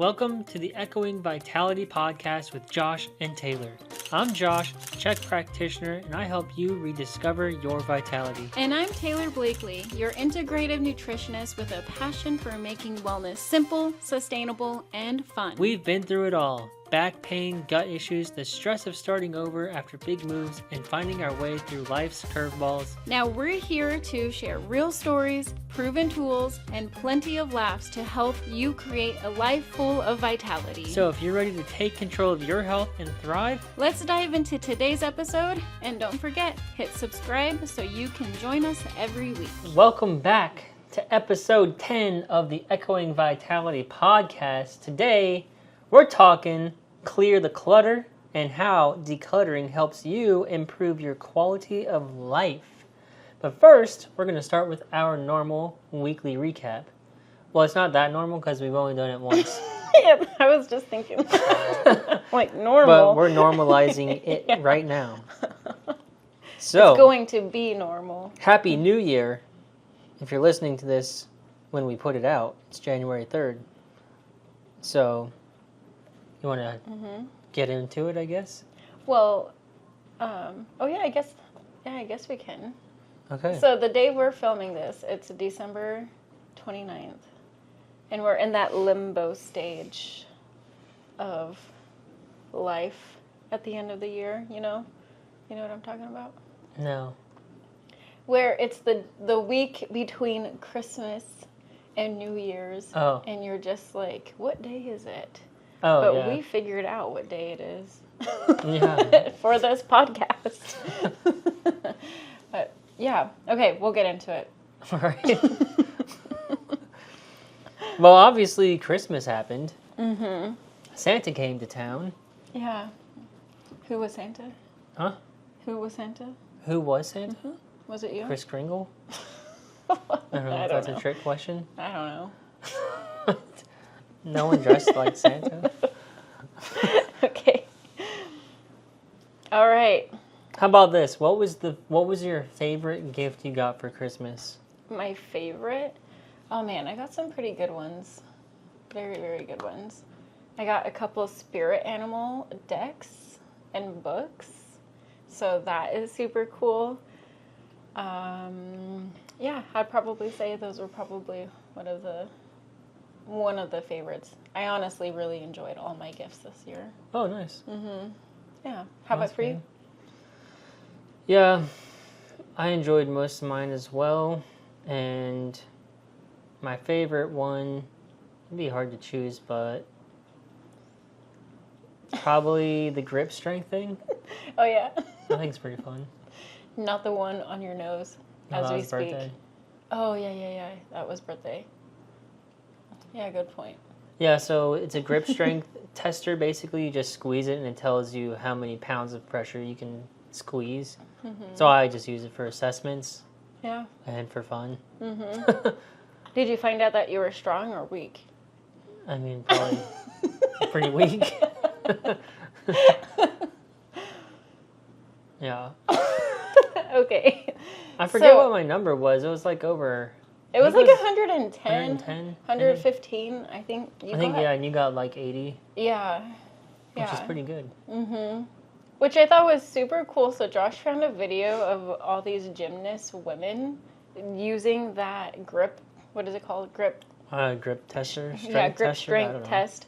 Welcome to the Ekhoing Vitality podcast with Josh and Taylor. I'm Josh, Czech practitioner, and I help you rediscover your vitality. And I'm Taylor Blakely, your integrative nutritionist with a passion for making wellness simple, sustainable, and fun. We've been through it all. Back pain, gut issues, the stress of starting over after big moves, and finding our way through life's curveballs. Now we're here to share real stories, proven tools, and plenty of laughs to help you create a life full of vitality. So if you're ready to take control of your health and thrive, let's dive into today's episode, and don't forget, hit subscribe so you can join us every week. Welcome back to episode 10 of the Ekhoing Vitality podcast. Today, we're talking clear the clutter and how decluttering helps you improve your quality of life. But first, we're going to start with our normal weekly recap. Well, it's not that normal because we've only done it once. Yeah, I was just thinking. Like normal. But we're normalizing it right now. So, it's going to be normal. Happy New Year. If you're listening to this when we put it out, it's January 3rd. So, you want to get into it, I guess? Well, I guess we can. Okay. So the day we're filming this, it's December 29th. And we're in that limbo stage of life at the end of the year, you know? You know what I'm talking about? No. Where it's the week between Christmas and New Year's. Oh. And you're just like, what day is it? Oh, but yeah. we figured out what day it is. Yeah. For this podcast. But yeah, okay, we'll get into it. All right. Well, obviously, Christmas happened. Mm-hmm. Santa came to town. Yeah. Who was Santa? Huh? Who was Santa? Who was Santa? Mm-hmm. Was it you? Kris Kringle? I don't know if that's a trick question. I don't know. No one dressed like Santa. Okay. All right. How about this? What was your favorite gift you got for Christmas? My favorite? Oh man, I got some pretty good ones. Very, very good ones. I got a couple spirit animal decks and books. So that is super cool. Yeah, I'd probably say those were probably one of the favorites. I honestly really enjoyed all my gifts this year. Oh, nice. Mm-hmm. Yeah. How about for you? Yeah, I enjoyed most of mine as well. And my favorite one, it'd be hard to choose, but probably the grip strength thing. Oh, yeah. I think it's pretty fun. Not the one on your nose as we speak. Birthday. Oh, yeah. That was birthday. Yeah, good point. Yeah, so it's a grip strength tester. Basically, you just squeeze it and it tells you how many pounds of pressure you can squeeze. Mm-hmm. So I just use it for assessments. Yeah. And for fun. Mm-hmm. Did you find out that you were strong or weak? I mean, probably pretty weak. Yeah. Okay. I forget what my number was. It was like over... It was like 110, 110, 115, I think. And you got like 80. Yeah. Which is pretty good. Mm-hmm. Which I thought was super cool. So Josh found a video of all these gymnast women using that grip, what is it called? Grip tester? Strength test.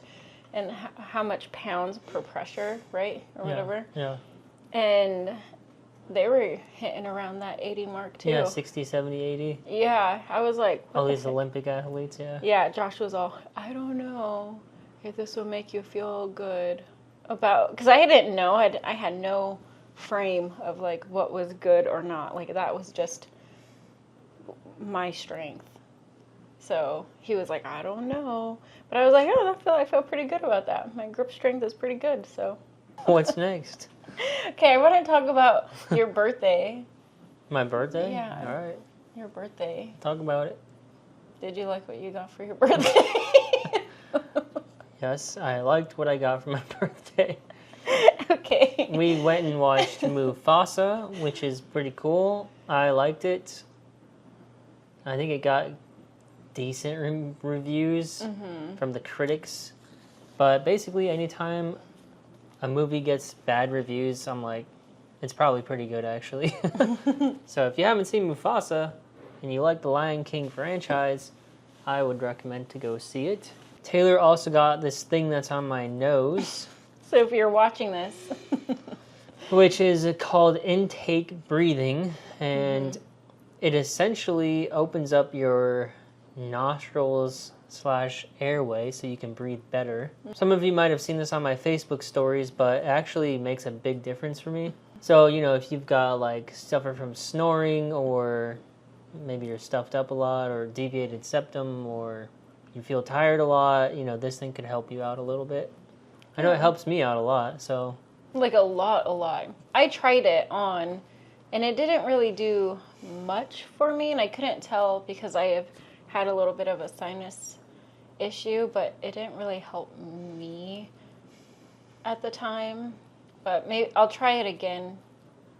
And how much pounds per pressure, right? Or whatever. Yeah. And they were hitting around that 80 mark too. Yeah, 60, 70, 80. Yeah, I was like... All these Olympic athletes, yeah. Yeah, Josh was all, I don't know if this will make you feel good about... Because I didn't know. I had no frame of like what was good or not. Like that was just my strength. So he was like, I don't know. But I was like, oh, I feel pretty good about that. My grip strength is pretty good, so... What's next? Okay, I want to talk about your birthday. My birthday? Yeah. All right. Your birthday. Talk about it. Did you like what you got for your birthday? Yes, I liked what I got for my birthday. Okay. We went and watched Mufasa, which is pretty cool. I liked it. I think it got decent reviews from the critics. But basically, anytime a movie gets bad reviews, I'm like, it's probably pretty good, actually. So if you haven't seen Mufasa and you like the Lion King franchise, I would recommend to go see it. Taylor also got this thing that's on my nose. So if you're watching this... which is called intake breathing, and it essentially opens up your nostrils / airway so you can breathe better. Some of you might have seen this on my Facebook stories, but it actually makes a big difference for me. So, if you've got like suffer from snoring, or maybe you're stuffed up a lot, or deviated septum, or you feel tired a lot, this thing could help you out a little bit. I know it helps me out a lot, so... Like a lot. I tried it on, and it didn't really do much for me, and I couldn't tell because I have had a little bit of a sinus issue, but it didn't really help me at the time. But maybe I'll try it again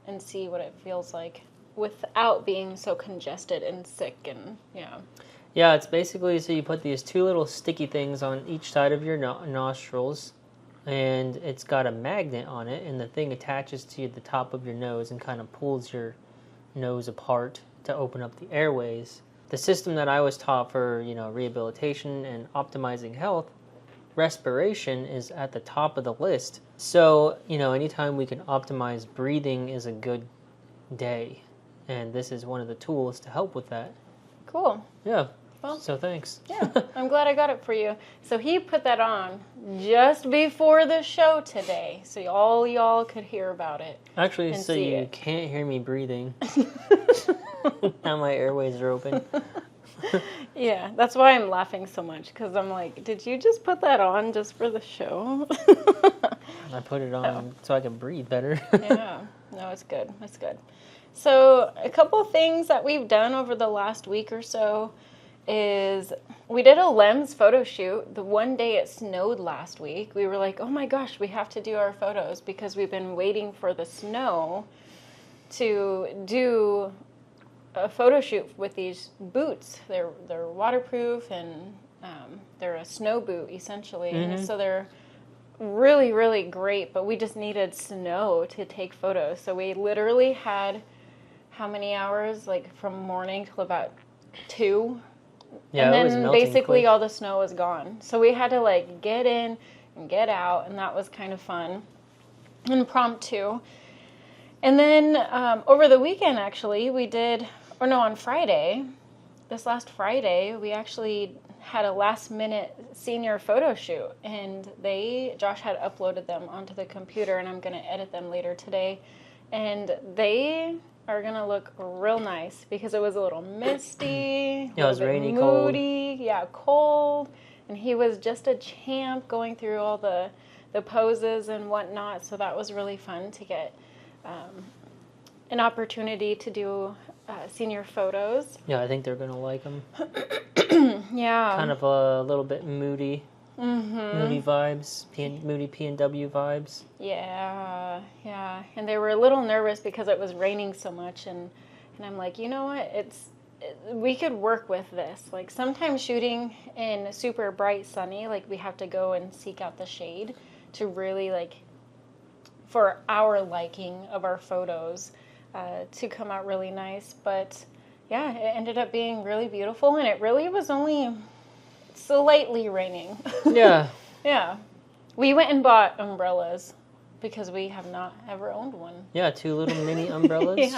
and see what it feels like without being so congested and sick and, yeah. Yeah, it's basically, so you put these two little sticky things on each side of your nostrils, and it's got a magnet on it, and the thing attaches to the top of your nose and kind of pulls your nose apart to open up the airways. The system that I was taught for, rehabilitation and optimizing health, respiration is at the top of the list. So, anytime we can optimize breathing is a good day, and this is one of the tools to help with that. Cool. Yeah. Well, so thanks. Yeah, I'm glad I got it for you. So he put that on just before the show today, so all y'all could hear about it. Actually, so you can't hear me breathing. Now my airways are open. Yeah, that's why I'm laughing so much, because I'm like, did you just put that on just for the show? I put it on so I can breathe better. Yeah, no, it's good. It's good. So a couple of things that we've done over the last week or so is we did a LEMS photo shoot. The one day it snowed last week, we were like, oh my gosh, we have to do our photos because we've been waiting for the snow to do a photo shoot with these boots. They're waterproof, and they're a snow boot essentially. And so they're really, really great, but we just needed snow to take photos. So we literally had how many hours? Like from morning till about 2. Yeah, and then it was melting basically quick. all the snow was gone. So we had to like get in and get out, and that was kind of fun. Impromptu. And then over the weekend, actually, on Friday, this last Friday, we actually had a last-minute senior photo shoot, and Josh had uploaded them onto the computer, and I'm going to edit them later today. And they are going to look real nice because it was a little misty, Yeah, it was rainy, moody, cold, and he was just a champ going through all the poses and whatnot, so that was really fun to get an opportunity to do senior photos. Yeah, I think they're going to like them. Yeah. Kind of a little bit moody. Moody vibes, moody P&W vibes. Yeah. And they were a little nervous because it was raining so much, and I'm like, you know what? We could work with this. Like sometimes shooting in super bright sunny, like we have to go and seek out the shade to really like for our liking of our photos to come out really nice. But yeah, it ended up being really beautiful, and it really was only slightly raining. Yeah. Yeah. We went and bought umbrellas because we have not ever owned one. Yeah, 2 little mini umbrellas.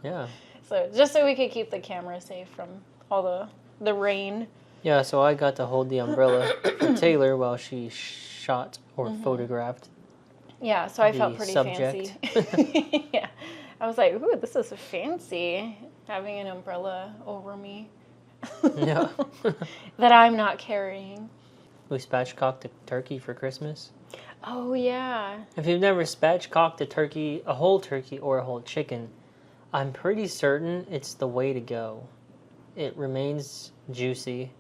Yeah. So just so we could keep the camera safe from all the rain. Yeah, so I got to hold the umbrella for Taylor while she shot or photographed. Yeah, so I felt pretty subject. fancy. Yeah. I was like, ooh, this is fancy, having an umbrella over me. Yeah. That I'm not carrying. We spatchcocked a turkey for Christmas. Oh, yeah. If you've never spatchcocked a whole turkey or a whole chicken, I'm pretty certain it's the way to go. It remains juicy.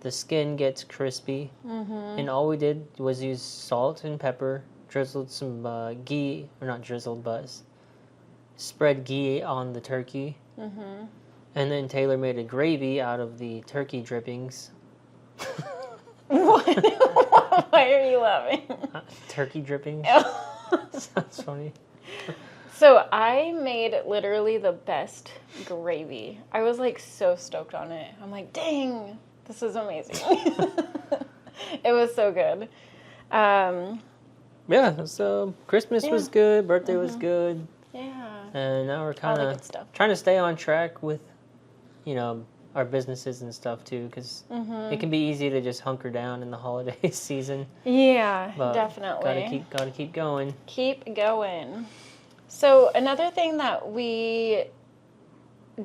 The skin gets crispy. And all we did was use salt and pepper, drizzled some ghee, or not drizzled, but spread ghee on the turkey. And then Taylor made a gravy out of the turkey drippings. What? Oh Why are you laughing? Turkey drippings. Sounds funny. So I made literally the best gravy. I was like so stoked on it. I'm like, dang, this is amazing. It was so good. Yeah, so Christmas was good, birthday was good. Yeah. And now we're kind All the of good stuff. trying to stay on track with, our businesses and stuff too, because it can be easy to just hunker down in the holiday season. Yeah, But definitely. Gotta keep going. Keep going. So another thing that we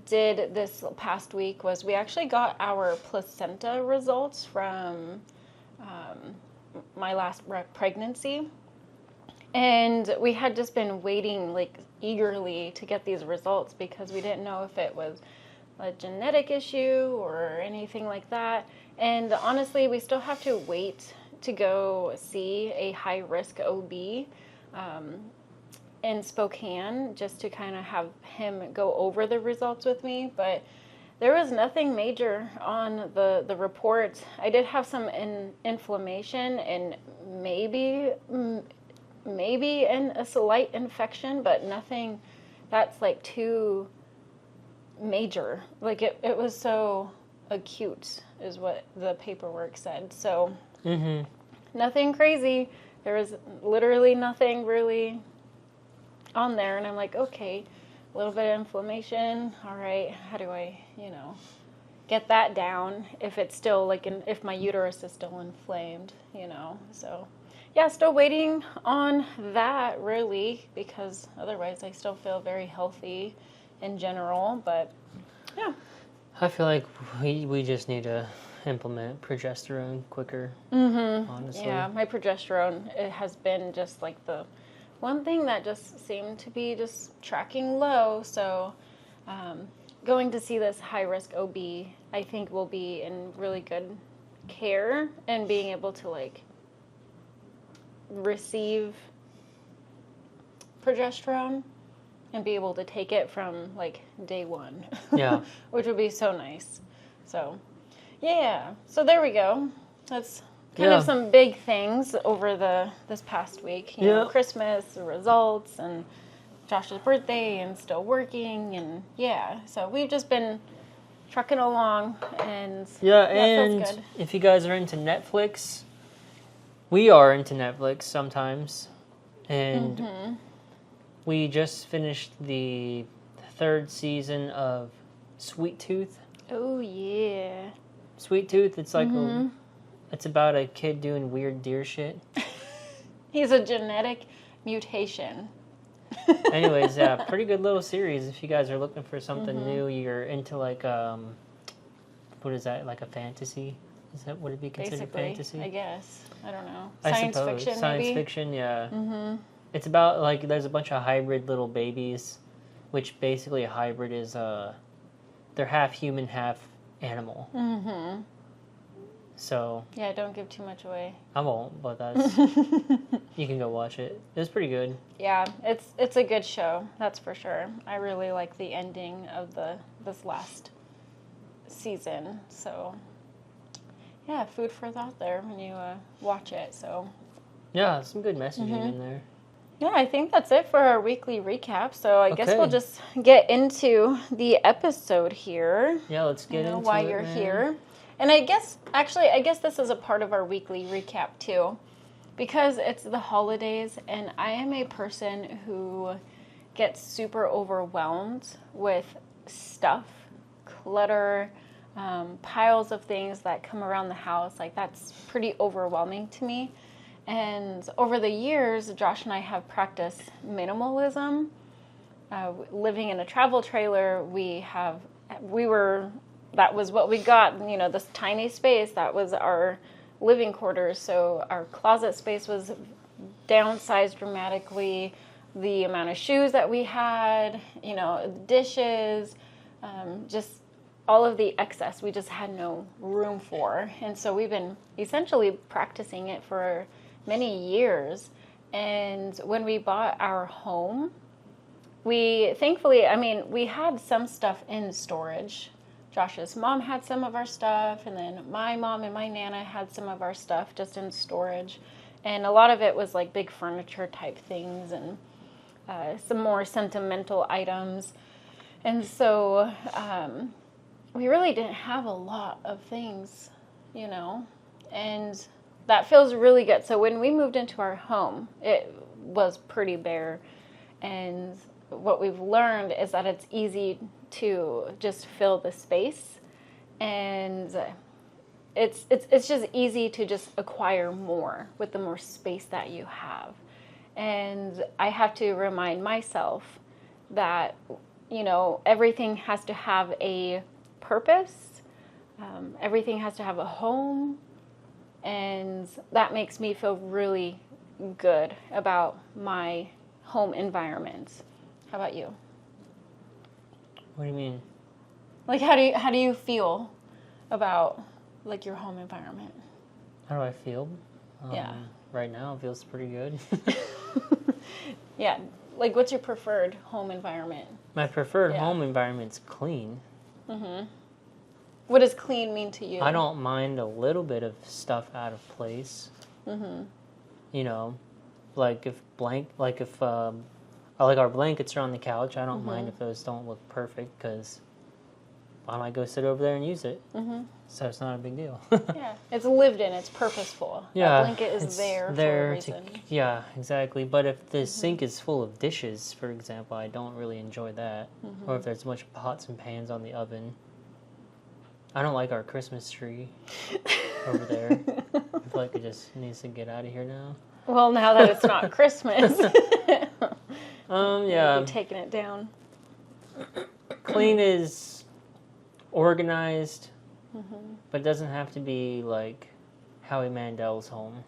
did this past week was we actually got our placenta results from my last pregnancy. And we had just been waiting like eagerly to get these results because we didn't know if it was a genetic issue or anything like that. And honestly, we still have to wait to go see a high-risk OB in Spokane just to kind of have him go over the results with me. But there was nothing major on the report. I did have some inflammation and maybe a slight infection, but nothing that's like too major. Like it was so acute is what the paperwork said. So nothing crazy. There was literally nothing really on there. And I'm like, okay, a little bit of inflammation. All right. How do I, get that down if it's still if my uterus is still inflamed, so yeah, still waiting on that really, because otherwise I still feel very healthy in general, but yeah. I feel like we just need to implement progesterone quicker, honestly. Yeah, my progesterone, it has been just like the one thing that just seemed to be just tracking low, so going to see this high-risk OB, I think will be in really good care and being able to receive progesterone and be able to take it from day one. Yeah. Which would be so nice. So, yeah. So there we go. That's kind of some big things over this past week. You know, Christmas, the results, and Josh's birthday, and still working, and so we've just been trucking along, and and feels good. If you guys are into Netflix, we are into Netflix sometimes, and we just finished the 3rd season of Sweet Tooth. Oh yeah, Sweet Tooth. It's like it's about a kid doing weird deer shit. He's a genetic mutation. Anyways, pretty good little series. If you guys are looking for something new, you're into what is that? Like a fantasy? Is that would it be considered fantasy? I guess. I don't know. Science fiction, Science maybe? fiction, yeah. It's about there's a bunch of hybrid little babies, which basically a hybrid is they're half human, half animal. So yeah, don't give too much away. I won't, but that's you can go watch it. It was pretty good. Yeah, it's a good show, that's for sure. I really like the ending of this last season. So yeah, food for thought there when you watch it. So yeah, some good messaging in there. Yeah, I think that's it for our weekly recap. So I guess we'll just get into the episode here. Yeah, let's get into why it, you're man. here. And I guess this is a part of our weekly recap too, because it's the holidays, and I am a person who gets super overwhelmed with stuff, clutter, piles of things that come around the house. That's pretty overwhelming to me. And over the years, Josh and I have practiced minimalism. Living in a travel trailer, that was what we got, this tiny space, that was our living quarters. So our closet space was downsized dramatically. The amount of shoes that we had, dishes, just all of the excess, we just had no room for. And so we've been essentially practicing it for many years. And when we bought our home, we had some stuff in storage, Josh's mom had some of our stuff, and then my mom and my Nana had some of our stuff just in storage. And a lot of it was like big furniture type things and some more sentimental items. And so we really didn't have a lot of things, you know, and that feels really good. So when we moved into our home, it was pretty bare. And what we've learned is that it's easy to just fill the space, and it's just easy to just acquire more with the more space that you have. And I have to remind myself that, you know, everything has to have a purpose. Everything has to have a home, and that makes me feel really good about my home environment. How about you? What do you mean? Like, how do you feel about like your home environment? How do I feel? Yeah. Right now, it feels pretty good. Yeah. Like, what's your preferred home environment? My preferred home environment's clean. Mm-hmm. What does clean mean to you? I don't mind a little bit of stuff out of place. Mm-hmm. You know, like if our blankets are on the couch, I don't mind if those don't look perfect, because I might go sit over there and use it. Mm-hmm. So it's not a big deal. Yeah, it's lived in, it's purposeful. Yeah, that blanket is there for a reason. Yeah, exactly. But if the sink is full of dishes, for example, I don't really enjoy that. Mm-hmm. Or if there's a bunch of pots and pans on the oven. I don't like our Christmas tree over there. I feel like it just needs to get out of here now. Well, now that it's not Christmas. Yeah. You're taking it down. Clean is organized, but it doesn't have to be like Howie Mandel's home.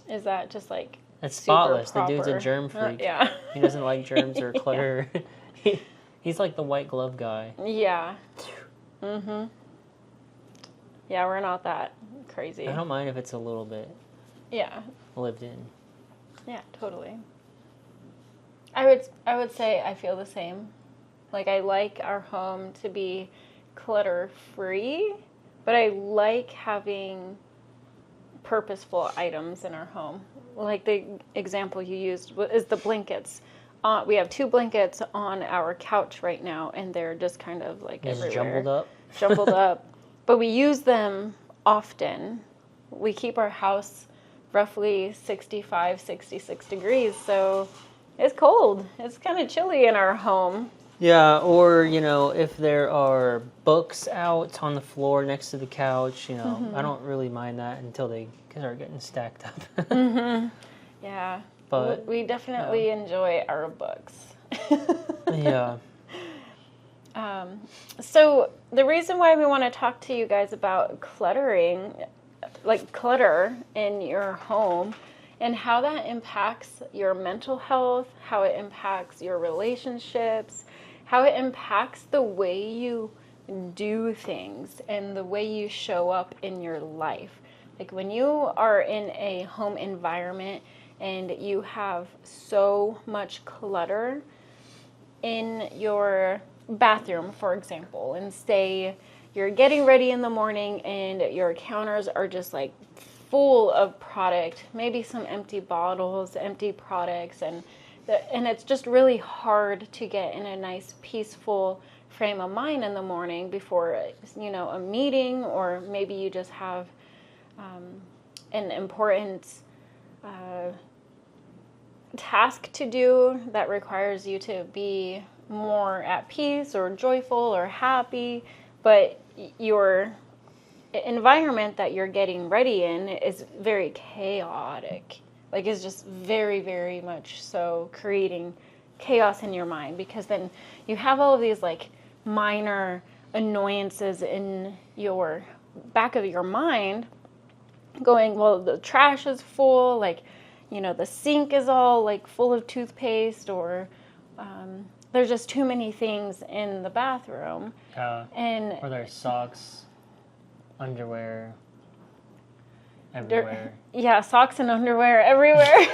Is that just like it's spotless? The dude's a germ proper? freak. Yeah. He doesn't like germs or clutter. He's like the white glove guy. Yeah. Mm-hmm. Yeah, we're not that crazy. I don't mind if it's a little bit lived in. Yeah, totally. I would say I feel the same. Like, I like our home to be clutter free, but I like having purposeful items in our home. Like the example you used is the blankets. We have 2 blankets on our couch right now, and they're just kind of like Just everywhere. Jumbled up. But we use them often. We keep our house roughly 65, 66 degrees, so it's cold. It's kind of chilly in our home. Yeah, or, you know, if there are books out on the floor next to the couch, you know, I don't really mind that until they start getting stacked up. Yeah. But we definitely enjoy our books. Yeah. So the reason why we want to talk to you guys about cluttering, like clutter in your home, and how that impacts your mental health, how it impacts your relationships, how it impacts the way you do things and the way you show up in your life. Like when you are in a home environment and you have so much clutter in your bathroom, for example, and say you're getting ready in the morning and your counters are just like full of product, maybe some empty bottles, empty products, and it's just really hard to get in a nice peaceful frame of mind in the morning before, you know, a meeting, or maybe you just have an important task to do that requires you to be more at peace or joyful or happy, but your environment that you're getting ready in is very chaotic. Like, it's just very, very much so creating chaos in your mind, because then you have all of these like minor annoyances in your back of your mind going, well, the trash is full, like, you know, the sink is all like full of toothpaste, or there's just too many things in the bathroom. Or there's socks, underwear, everywhere. Yeah, socks and underwear everywhere.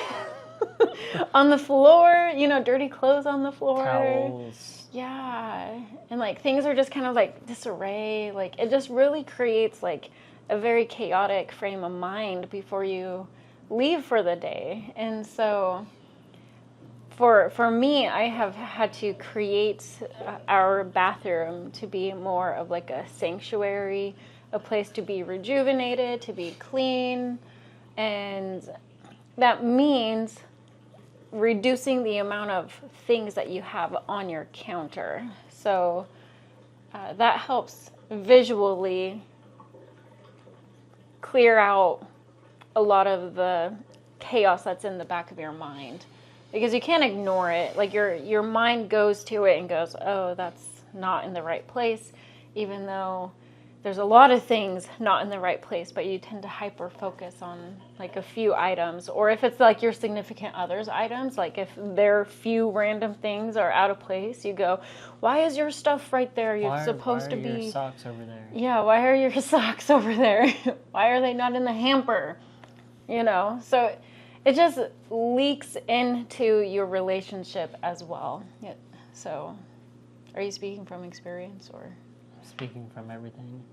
On the floor, you know, dirty clothes on the floor. Towels. Yeah. And like things are just kind of like disarray. Like it just really creates like a very chaotic frame of mind before you leave for the day. And so for me, I have had to create our bathroom to be more of like a sanctuary, a place to be rejuvenated, to be clean. And that means reducing the amount of things that you have on your counter. So that helps visually clear out a lot of the chaos that's in the back of your mind, because you can't ignore it. Like your mind goes to it and goes, oh, that's not in the right place, even though there's a lot of things not in the right place, but you tend to hyper focus on like a few items. Or if it's like your significant other's items, like if their few random things are out of place, you go, why is your stuff right there? You're supposed to be... Why are your socks over there? Yeah, why are your socks over there? Why are they not in the hamper? You know, so it just leaks into your relationship as well. Yeah. So are you speaking from experience or... Speaking from everything.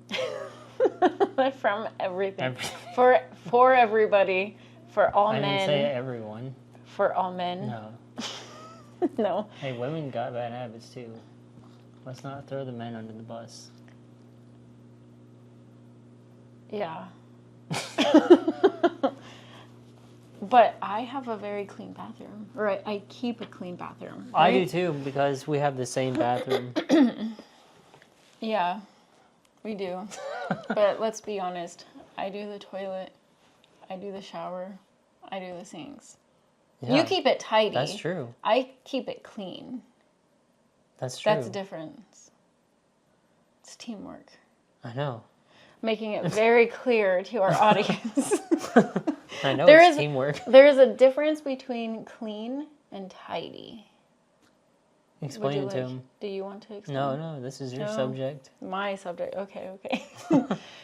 From everything. For everybody. For all men. I didn't say everyone. For all men. No. No. Hey, women got bad habits too. Let's not throw the men under the bus. Yeah. But I have a very clean bathroom. Or I keep a clean bathroom. Right? I do too, because we have the same bathroom. Yeah, we do. But let's be honest. I do the toilet. I do the shower. I do the sinks. Yeah, you keep it tidy. That's true. I keep it clean. That's true. That's a difference. It's teamwork. I know. Making it very clear to our audience. I know it's teamwork. There is a difference between clean and tidy. Explain it to him. Do you want to explain? No, this is your subject. My subject. Okay.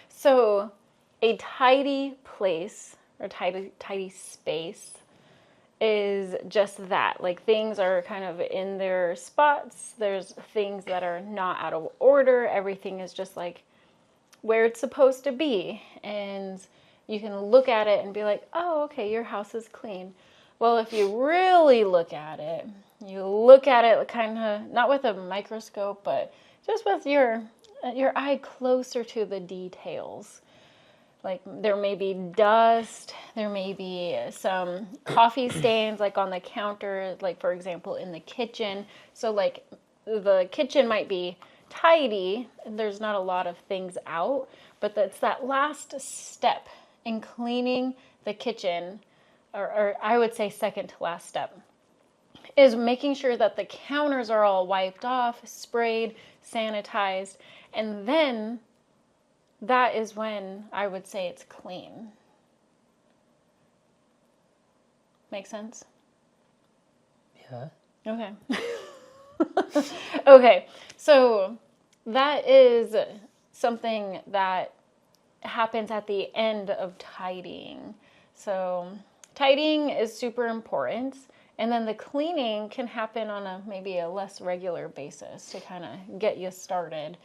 So, a tidy place or tidy space is just that. Like things are kind of in their spots. There's things that are not out of order. Everything is just like where it's supposed to be. And you can look at it and be like, oh, okay, your house is clean. Well, if you really look at it, you look at it kind of, not with a microscope, but just with your eye closer to the details. Like there may be dust, there may be some coffee stains like on the counter, like for example in the kitchen. So like the kitchen might be tidy, there's not a lot of things out, but that's that last step in cleaning the kitchen, or I would say second to last step, is making sure that the counters are all wiped off, sprayed, sanitized, and then that is when I would say it's clean. Make sense? Yeah. Okay. Okay, so that is something that happens at the end of tidying. So tidying is super important. And then the cleaning can happen on maybe a less regular basis to kind of get you started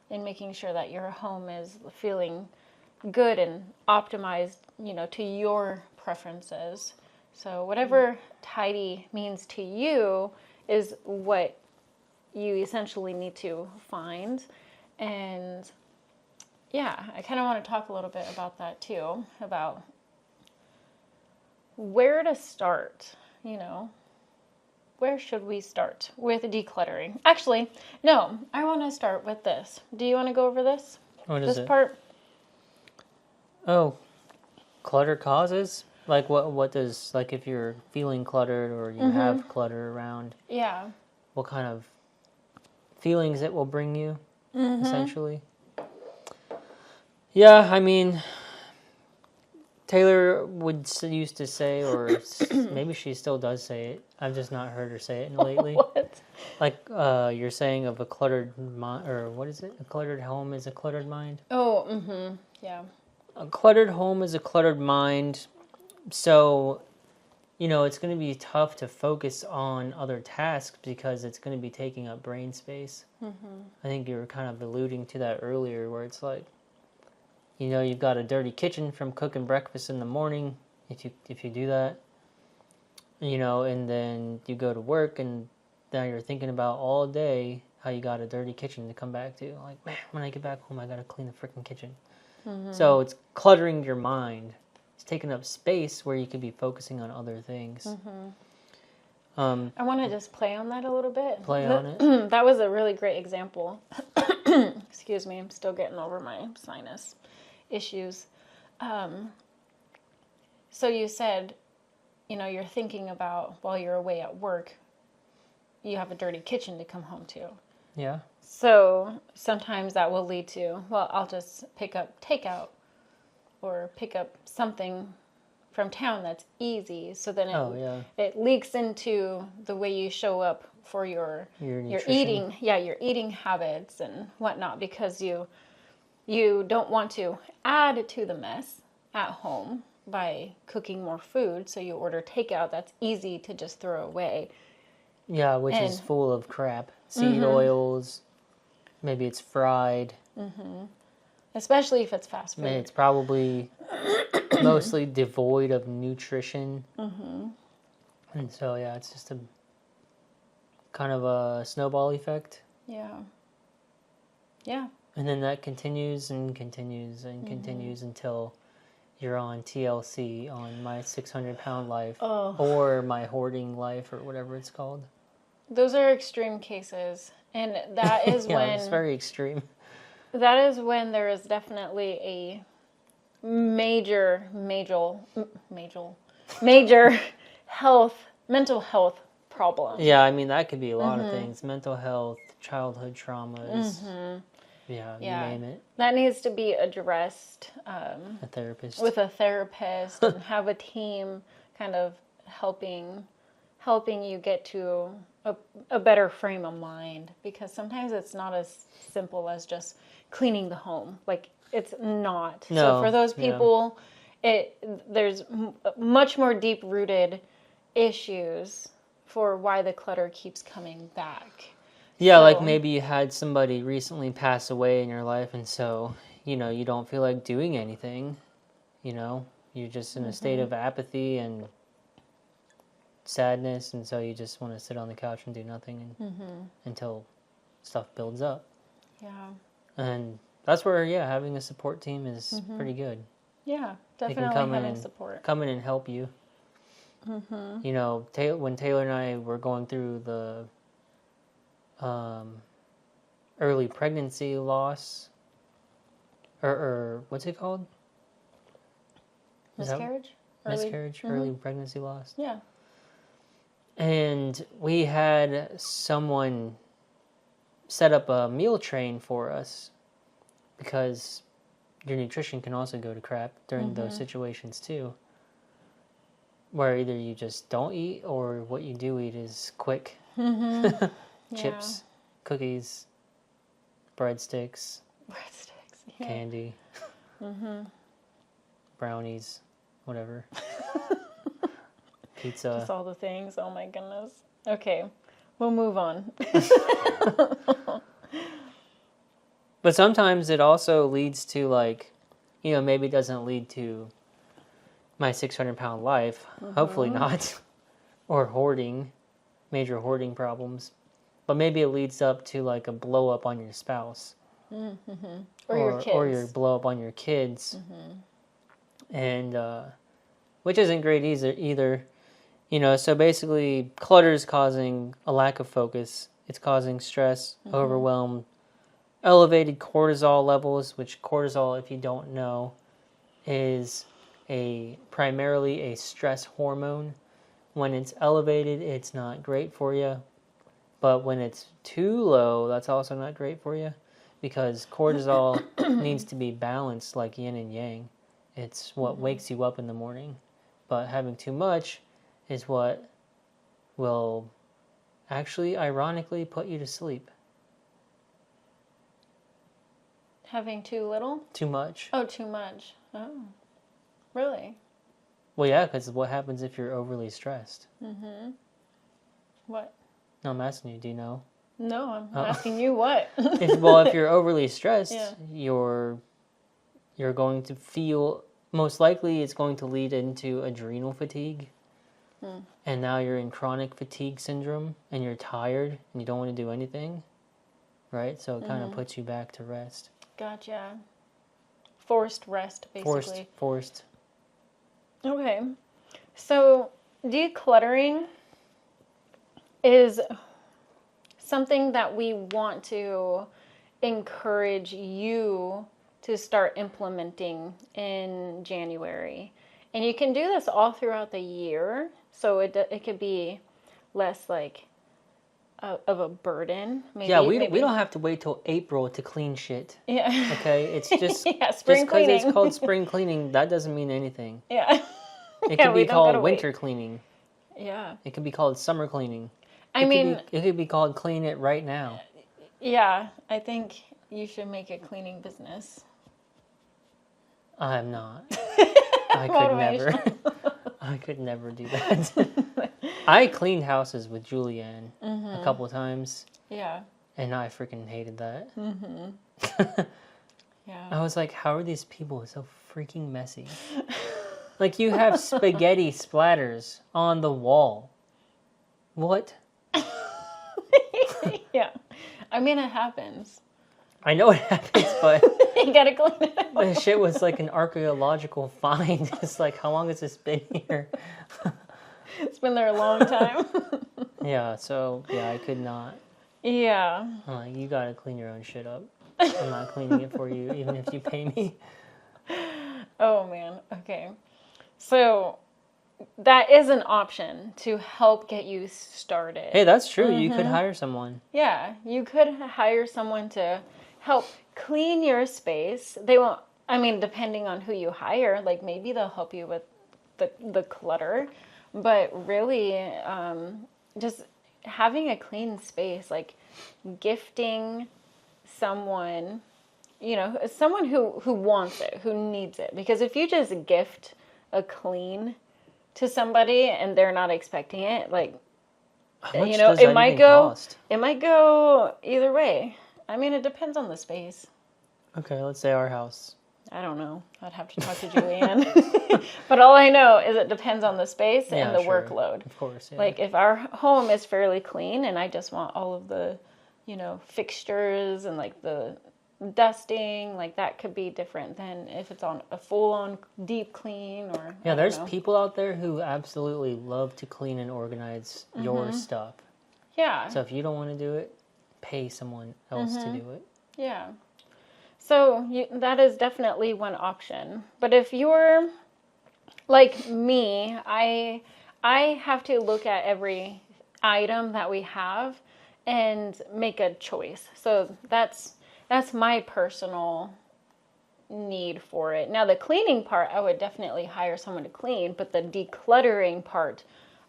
in making sure that your home is feeling good and optimized, to your preferences. So whatever tidy means to you is what you essentially need to find. And yeah, I kind of want to talk a little bit about that too, about where to start. Where should we start with decluttering? Actually, no, I want to start with this. Do you want to go over this? What is it? This part? Oh, clutter causes? Like what does, like if you're feeling cluttered or you have clutter around. Yeah. What kind of feelings it will bring you, essentially? Yeah, I mean... Taylor used to say, or maybe she still does say it. I've just not heard her say it lately. What? Like you're saying of a cluttered mind, or what is it? A cluttered home is a cluttered mind? Oh, yeah. A cluttered home is a cluttered mind. So it's going to be tough to focus on other tasks because it's going to be taking up brain space. I think you were kind of alluding to that earlier, where it's like, you've got a dirty kitchen from cooking breakfast in the morning, if you do that, and then you go to work, and now you're thinking about all day how you got a dirty kitchen to come back to. Like, man, when I get back home, I got to clean the freaking kitchen. So it's cluttering your mind. It's taking up space where you could be focusing on other things. I want to just play on that a little bit. Play on it. That was a really great example. Excuse me, I'm still getting over my sinus issues. So you said, you're thinking about while you're away at work, you have a dirty kitchen to come home to. Yeah. So sometimes that will lead to, well, I'll just pick up takeout or pick up something from town that's easy. So then it leaks into the way you show up for your eating, your eating habits and whatnot, because you don't want to add to the mess at home by cooking more food. So you order takeout that's easy to just throw away. Yeah, which is full of crap. Seed oils. Maybe it's fried. Especially if it's fast food. It's probably mostly devoid of nutrition. And so, it's just a kind of a snowball effect. Yeah. Yeah. And then that continues and continues and continues until you're on TLC, on My 600-Pound Life, or My Hoarding Life, or whatever it's called. Those are extreme cases. And that is when... it's very extreme. That is when there is definitely a major mental health problem. Yeah, I mean, that could be a lot of things. Mental health, childhood traumas. Yeah, you name it. That needs to be addressed a therapist. With a therapist and have a team kind of helping you get to a better frame of mind, because sometimes it's not as simple as just cleaning the home. Like, it's not. No, so for those people, there's much more deep-rooted issues for why the clutter keeps coming back. Yeah, like maybe you had somebody recently pass away in your life, and so, you don't feel like doing anything. You're just in a state of apathy and sadness, and so you just want to sit on the couch and do nothing until stuff builds up. Yeah. And that's where, having a support team is pretty good. Yeah, definitely having support. Come in and help you. When Taylor and I were going through the early pregnancy loss, or what's it called? Miscarriage? Early pregnancy loss. Yeah. And we had someone set up a meal train for us, because your nutrition can also go to crap during those situations too, where either you just don't eat, or what you do eat is quick. Chips, cookies, breadsticks, candy, brownies, whatever. Pizza. Just all the things. Oh my goodness. Okay, we'll move on. But sometimes it also leads to, like, maybe it doesn't lead to My 600-Pound Life. Hopefully not. Or major hoarding problems. But maybe it leads up to, like, a blow up on your spouse. Or your kids. Or your blow up on your kids. And, which isn't great either. So basically, clutter is causing a lack of focus. It's causing stress, overwhelm, elevated cortisol levels, which cortisol, if you don't know, is primarily a stress hormone. When it's elevated, it's not great for you. But when it's too low, that's also not great for you, because cortisol needs to be balanced like yin and yang. It's what wakes you up in the morning. But having too much is what will actually, ironically, put you to sleep. Having too little? Too much. Oh, too much. Oh, really? Well, yeah, because what happens if you're overly stressed? What? No, I'm asking you, do you know? No, I'm asking you what. If you're overly stressed, Yeah. you're going to feel, most likely it's going to lead into adrenal fatigue. And now you're in chronic fatigue syndrome and you're tired and you don't want to do anything, right? So it kind of puts you back to rest. Gotcha. Forced rest, basically. Forced. Okay. So decluttering is something that we want to encourage you to start implementing in January. And you can do this all throughout the year, so it could be less like of a burden. Maybe, Yeah, we don't have to wait till April to clean shit. Yeah. Okay, it's just yeah, spring just because cleaning. it's called spring cleaning, that doesn't mean anything. Yeah. It Yeah, could we be don't gotta called winter wait. cleaning. Yeah. It could be called summer cleaning. It It could be called clean it right now. Yeah, I think you should make a cleaning business. I'm not. I could never. I could never do that. I cleaned houses with Julianne a couple times. Yeah. And I freaking hated that. Yeah. I was like, how are these people so freaking messy? Like, you have spaghetti splatters on the wall. What? Yeah. I mean, it happens. I know it happens, but You gotta clean it up. the shit was like an archaeological find. It's like, how long has this been here? It's been there a long time. Yeah, so, yeah, I could not. Yeah. I'm like, you gotta clean your own shit up. I'm not cleaning it for you, even if you pay me. Oh, man. Okay. So that is an option to help get you started. Hey, that's true. You could hire someone. Yeah, you could hire someone to help clean your space. They won't, I mean, depending on who you hire, like maybe they'll help you with the clutter. But really, just having a clean space, like gifting someone, someone who wants it, who needs it. Because if you just gift a clean to somebody and they're not expecting it, like, How much does that even cost? It might go either way. I mean, it depends on the space. Okay, let's say our house. I don't know. I'd have to talk to Julianne. But all I know is it depends on the space and the workload. Of course, yeah. Like if our home is fairly clean and I just want all of the, fixtures and like the dusting, like that could be different than if it's on a full-on deep clean or yeah, there's people out there who absolutely love to clean and organize your stuff. Yeah. So if you don't want to do it, pay someone else to do it. Yeah. So that is definitely one option. But if you're like me, I have to look at every item that we have and make a choice. So that's my personal need for it. Now the cleaning part, I would definitely hire someone to clean, but the decluttering part,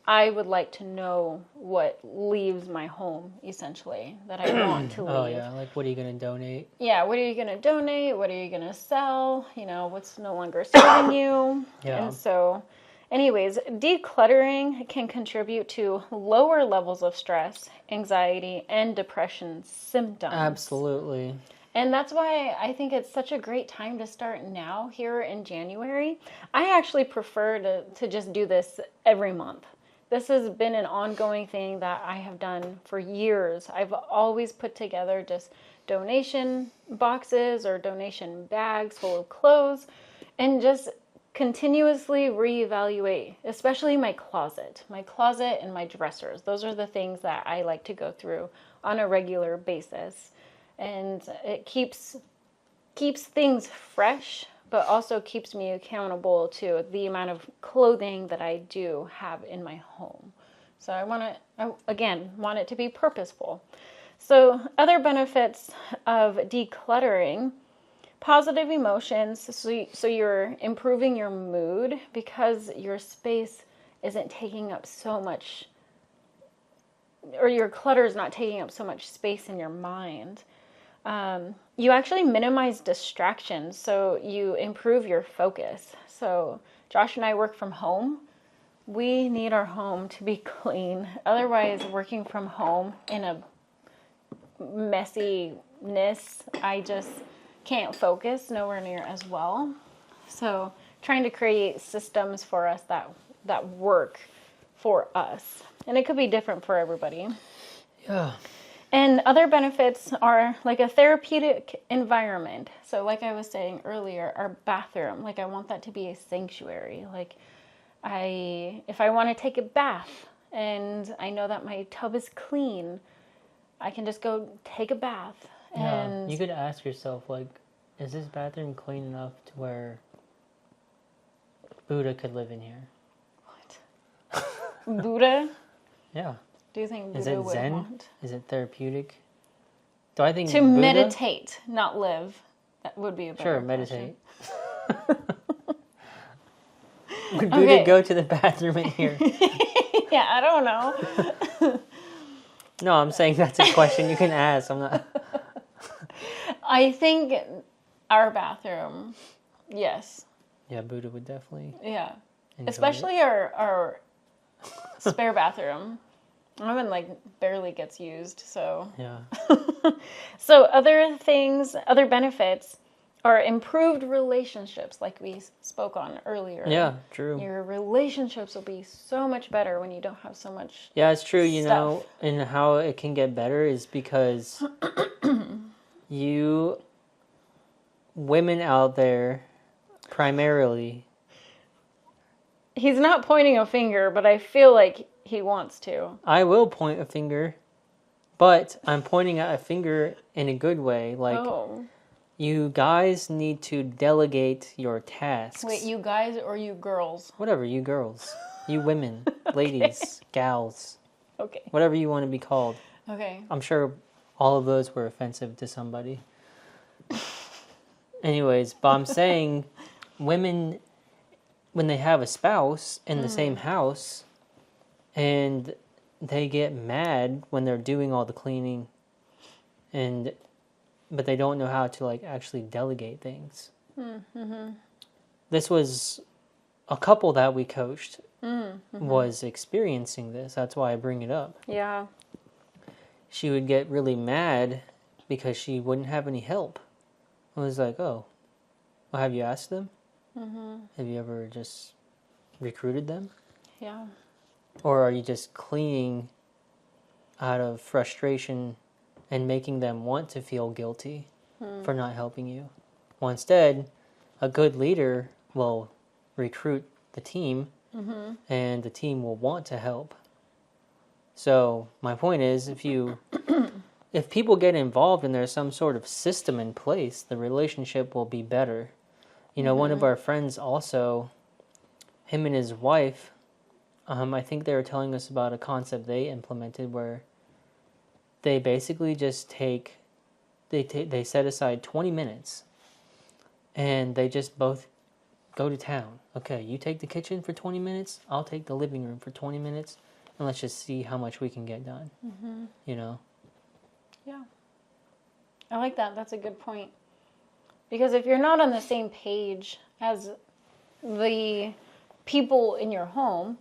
I would like to know what leaves my home, essentially, that I want to leave. Oh, yeah. Like, what are you going to donate? Yeah, what are you going to donate? What are you going to sell? What's no longer serving you? Yeah. And so, anyways, decluttering can contribute to lower levels of stress, anxiety, and depression symptoms. Absolutely. And that's why I think it's such a great time to start now here in January. I actually prefer to just do this every month. This has been an ongoing thing that I have done for years. I've always put together just donation boxes or donation bags full of clothes and just continuously reevaluate, especially my closet and my dressers. Those are the things that I like to go through on a regular basis. And it keeps things fresh, but also keeps me accountable to the amount of clothing that I do have in my home. So I want it to be purposeful. So other benefits of decluttering, positive emotions. So you're improving your mood because your space isn't taking up so much, or your clutter is not taking up so much space in your mind. you actually minimize distractions, so you improve your focus. So Josh and I work from home. We need our home to be clean. Otherwise, working from home in a messiness, I just can't focus nowhere near as well. So trying to create systems for us that work for us. And it could be different for everybody. Yeah. And other benefits are like a therapeutic environment. So like I was saying earlier, our bathroom, like I want that to be a sanctuary. Like if I want to take a bath and I know that my tub is clean, I can just go take a bath. And you could ask yourself, like, is this bathroom clean enough to where Buddha could live in here? What? Buddha? Yeah. Do you think Buddha Is it would Zen? want? Is it therapeutic? Do I think To Buddha? meditate, not live. That would be a better Sure, question. meditate. Would Buddha go to the bathroom in here? Yeah, I don't know. No, I'm saying that's a question you can ask. I'm not. I think our bathroom, yes. Yeah, Buddha would definitely. Yeah. enjoy Especially it. our spare bathroom. I mean, like, barely gets used, so. Yeah. So other things, other benefits are improved relationships, like we spoke on earlier. Yeah, true. Your relationships will be so much better when you don't have so much. Yeah, it's true. You know, stuff. and how it can get better is because you women out there, primarily. He's not pointing a finger, but I feel like he wants to. I will point a finger, but I'm pointing at a finger in a good way. Like, you guys need to delegate your tasks. Wait, you guys or you girls? Whatever, you girls. You women, ladies, gals. Okay. Whatever you want to be called. Okay. I'm sure all of those were offensive to somebody. Anyways, but I'm saying women, when they have a spouse in the same house and they get mad when they're doing all the cleaning but they don't know how to like actually delegate things. Mm-hmm. This was a couple that we coached was experiencing this. That's why I bring it up. Yeah. She would get really mad because she wouldn't have any help. I was like, oh, well, have you asked them? Mm-hmm. Have you ever just recruited them? Yeah. Or are you just cleaning out of frustration and making them want to feel guilty for not helping you? Well, instead, a good leader will recruit the team and the team will want to help. So my point is, if people get involved and there's some sort of system in place, the relationship will be better. You know, one of our friends also, him and his wife, I think they were telling us about a concept they implemented where they basically just they set aside 20 minutes and they just both go to town. Okay, you take the kitchen for 20 minutes, I'll take the living room for 20 minutes, and let's just see how much we can get done. You know? Yeah. I like that. That's a good point. Because if you're not on the same page as the people in your home,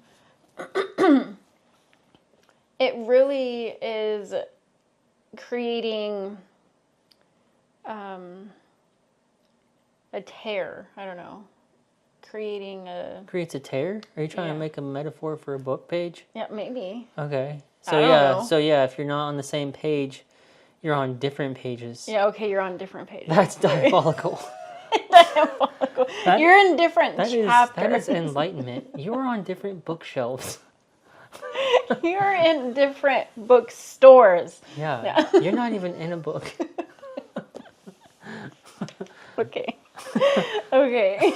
it really is creating a tear. I don't know. Creates a tear? Are you trying to make a metaphor for a book page? Yeah, maybe. Okay. I don't know. So yeah, if you're not on the same page, you're on different pages. Yeah, okay, you're on different pages. That's diabolical. Diabolical. You're in different chapters. That is enlightenment. You're on different bookshelves. You're in different bookstores. Yeah. You're not even in a book. Okay. Okay.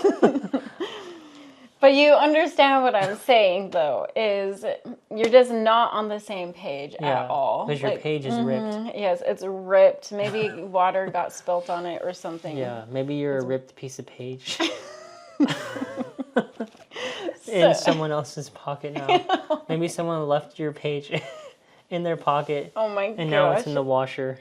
But you understand what I'm saying, though, is you're just not on the same page at all. Because your page is ripped. Yes, it's ripped. Maybe water got spilt on it or something. Yeah, maybe you're a ripped piece of page. In someone else's pocket now. Maybe someone left your page in their pocket. Oh my gosh. And now it's in the washer.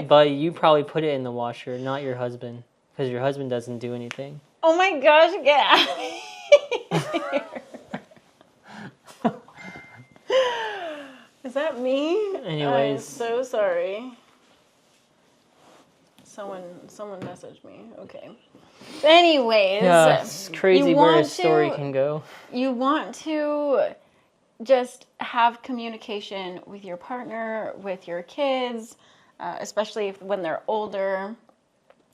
But you probably put it in the washer, not your husband, because your husband doesn't do anything. Oh my gosh, get out of here. Is that me? Anyways. I'm so sorry. Someone messaged me. Okay. Anyways. Yeah, it's crazy where a story can go. You want to just have communication with your partner, with your kids, especially when they're older,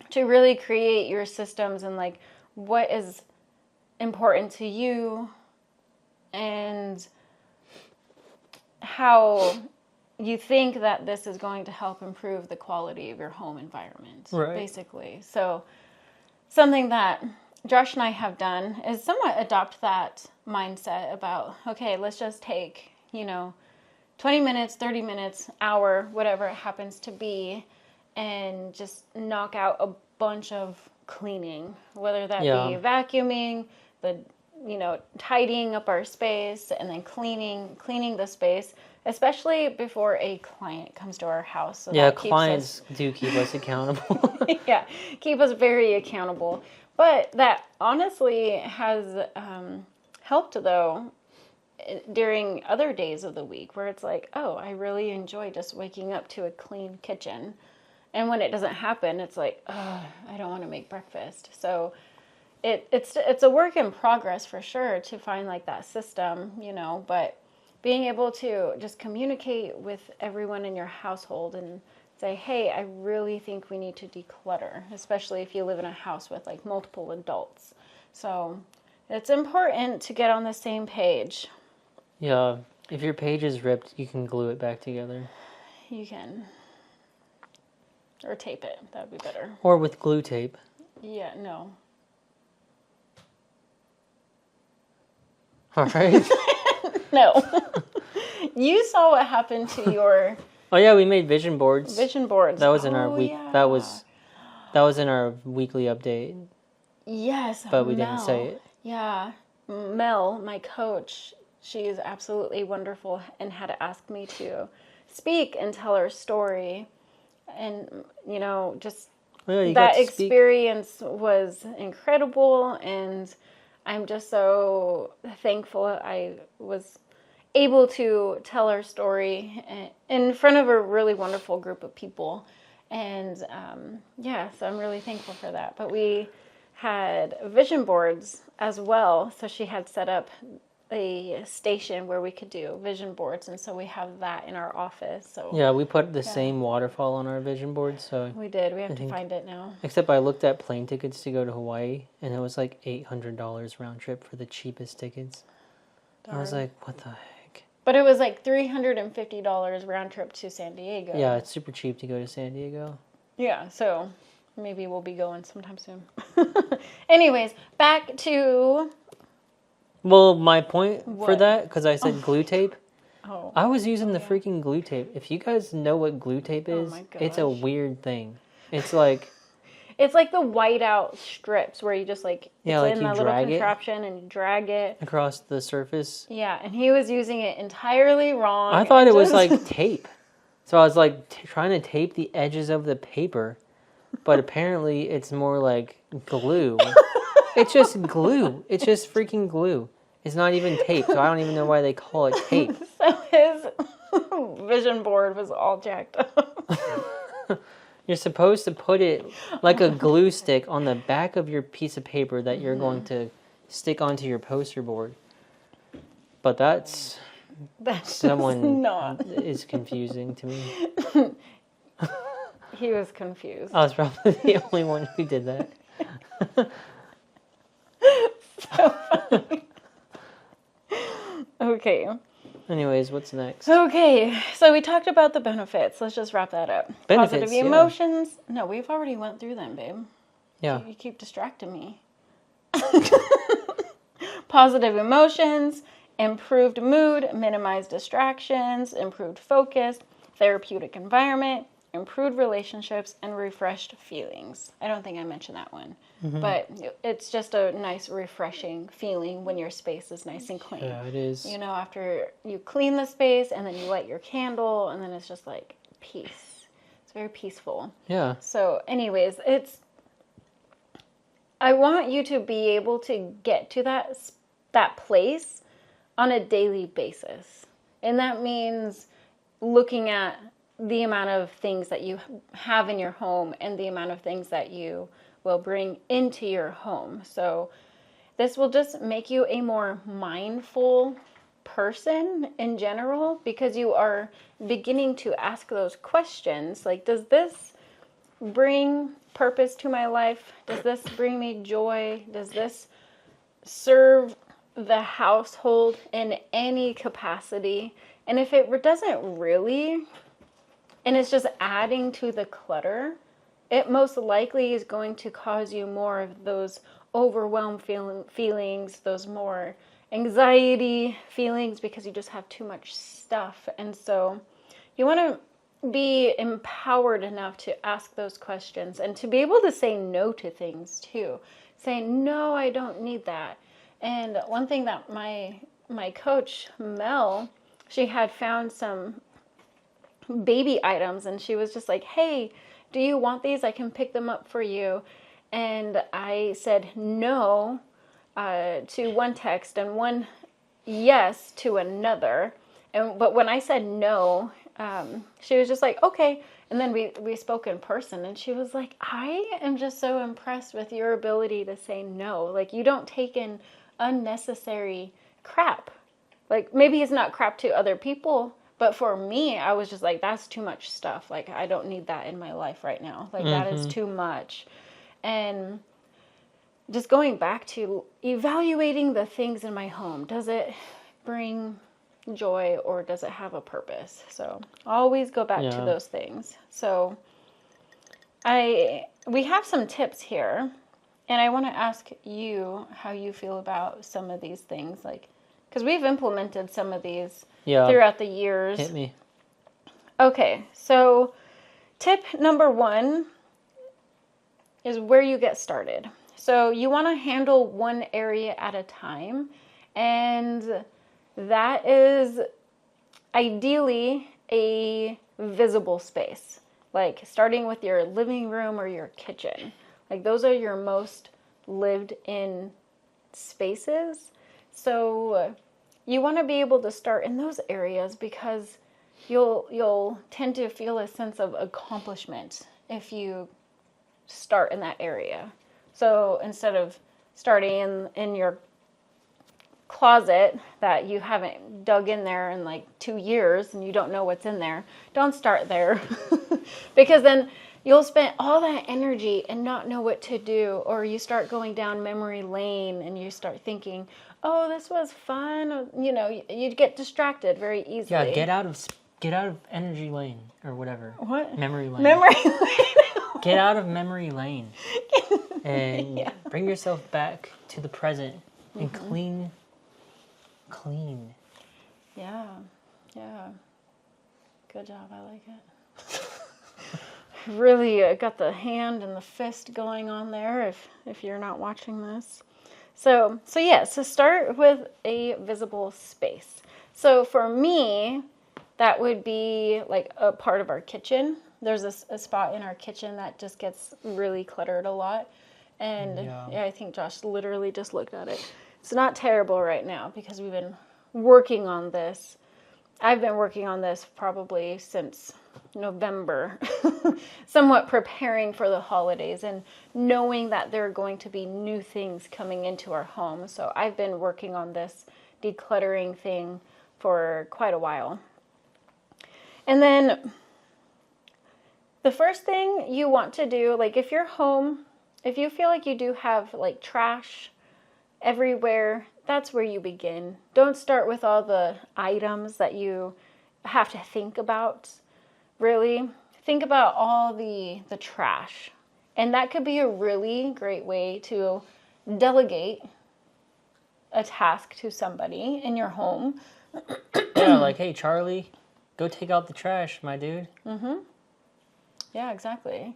to really create your systems and like what is important to you and how you think that this is going to help improve the quality of your home environment, basically. So something that Josh and I have done is somewhat adopt that mindset about, okay, let's just take, 20 minutes, 30 minutes, hour, whatever it happens to be, and just knock out a bunch of cleaning, whether that be vacuuming, tidying up our space, and then cleaning the space, especially before a client comes to our house. So clients do keep us accountable. Yeah, keep us very accountable. But that honestly has helped, though, during other days of the week where it's like, oh, I really enjoy just waking up to a clean kitchen. And when it doesn't happen, it's like, oh, I don't want to make breakfast. So it's a work in progress for sure to find like that system, but being able to just communicate with everyone in your household and say, hey, I really think we need to declutter, especially if you live in a house with like multiple adults. So it's important to get on the same page. Yeah, if your page is ripped, you can glue it back together. You can. Or tape it. That would be better. Or with glue tape. Yeah, no. All right. No. You saw what happened to your... Oh yeah, we made vision boards. Vision boards. That was in our week. Yeah. That was in our weekly update. Yes, but we didn't say it. Yeah, Mel, my coach, she is absolutely wonderful and had asked me to speak and tell her story, and just that experience was incredible, and I'm just so thankful I was able to tell her story in front of a really wonderful group of people. And so I'm really thankful for that. But we had vision boards as well. So she had set up a station where we could do vision boards. And so we have that in our office. So yeah, we put the same waterfall on our vision board. So we did. We have to find it now. Except I looked at plane tickets to go to Hawaii, and it was like $800 round trip for the cheapest tickets. Darn. I was like, what the heck? But it was like $350 round trip to San Diego. Yeah, it's super cheap to go to San Diego. Yeah, so maybe we'll be going sometime soon. Anyways, back to... Well, my point for that, because I said glue tape, I was using the freaking glue tape. If you guys know what glue tape is, it's a weird thing. It's like... It's like the whiteout strips where you just it's in a little contraption and you drag it across the surface. Yeah, and he was using it entirely wrong. I thought it was like tape. So I was like trying to tape the edges of the paper, but apparently it's more like glue. It's just glue. It's just freaking glue. It's not even tape, so I don't even know why they call it tape. So his vision board was all jacked up. You're supposed to put it like a glue stick on the back of your piece of paper that you're going to stick onto your poster board. But that's someone not. is confusing to me. He was confused. I was probably the only one who did that. So funny. Okay. Anyways, what's next? Okay, so we talked about the benefits. Let's just wrap that up. Benefits, Positive emotions. No, we've already went through them, babe. Yeah. You keep distracting me. Positive emotions, improved mood, minimized distractions, improved focus, therapeutic environment, improved relationships, and refreshed feelings. I don't think I mentioned that one. Mm-hmm. But it's just a nice, refreshing feeling when your space is nice and clean. Yeah, it is. After you clean the space and then you light your candle and then it's just like peace. It's very peaceful. Yeah. So anyways, I want you to be able to get to that place on a daily basis. And that means looking at the amount of things that you have in your home and the amount of things that you will bring into your home. So this will just make you a more mindful person in general, because you are beginning to ask those questions like, does this bring purpose to my life? Does this bring me joy? Does this serve the household in any capacity? And if it doesn't really, and it's just adding to the clutter, it most likely is going to cause you more of those overwhelmed feelings, those more anxiety feelings, because you just have too much stuff. And so you want to be empowered enough to ask those questions and to be able to say no to things too. Saying, no, I don't need that. And one thing that my coach, Mel, she had found some baby items, and she was just like, hey, do you want these? I can pick them up for you. And I said no to one text and one yes to another. But when I said no, she was just like, okay. And then we spoke in person, and she was like, I am just so impressed with your ability to say no. Like, you don't take in unnecessary crap. Like, maybe it's not crap to other people, but for me, I was just like, that's too much stuff. Like, I don't need that in my life right now. Like, that is too much. And just going back to evaluating the things in my home. Does it bring joy, or does it have a purpose? So always go back to those things. So we have some tips here, and I want to ask you how you feel about some of these things, like, because we've implemented some of these throughout the years. Hit me. Okay, so tip number 1 is where you get started. So you want to handle one area at a time, and that is ideally a visible space, like starting with your living room or your kitchen. Like, those are your most lived in spaces. So you want to be able to start in those areas, because you'll tend to feel a sense of accomplishment if you start in that area. So instead of starting in your closet that you haven't dug in there in like 2 years and you don't know what's in there, don't start there. Because then you'll spend all that energy and not know what to do, or you start going down memory lane and you start thinking, oh, this was fun. You know, you get distracted very easily. Yeah, get out of energy lane or whatever. What? Memory lane. Memory lane. Get out of memory lane and bring yourself back to the present and clean. Yeah. Good job. I like it. Really got the hand and the fist going on there if you're not watching this. So start with a visible space. So for me, that would be like a part of our kitchen. There's a spot in our kitchen that just gets really cluttered a lot. And I think Josh literally just looked at it. It's not terrible right now because we've been working on this. I've been working on this probably since November, somewhat preparing for the holidays and knowing that there are going to be new things coming into our home. So I've been working on this decluttering thing for quite a while. And then the first thing you want to do, like if you're home, if you feel like you do have like trash everywhere, that's where you begin. Don't start with all the items that you have to think about. Really, think about all the trash. And that could be a really great way to delegate a task to somebody in your home. Yeah, like, hey, Charlie, go take out the trash, my dude. Yeah, exactly.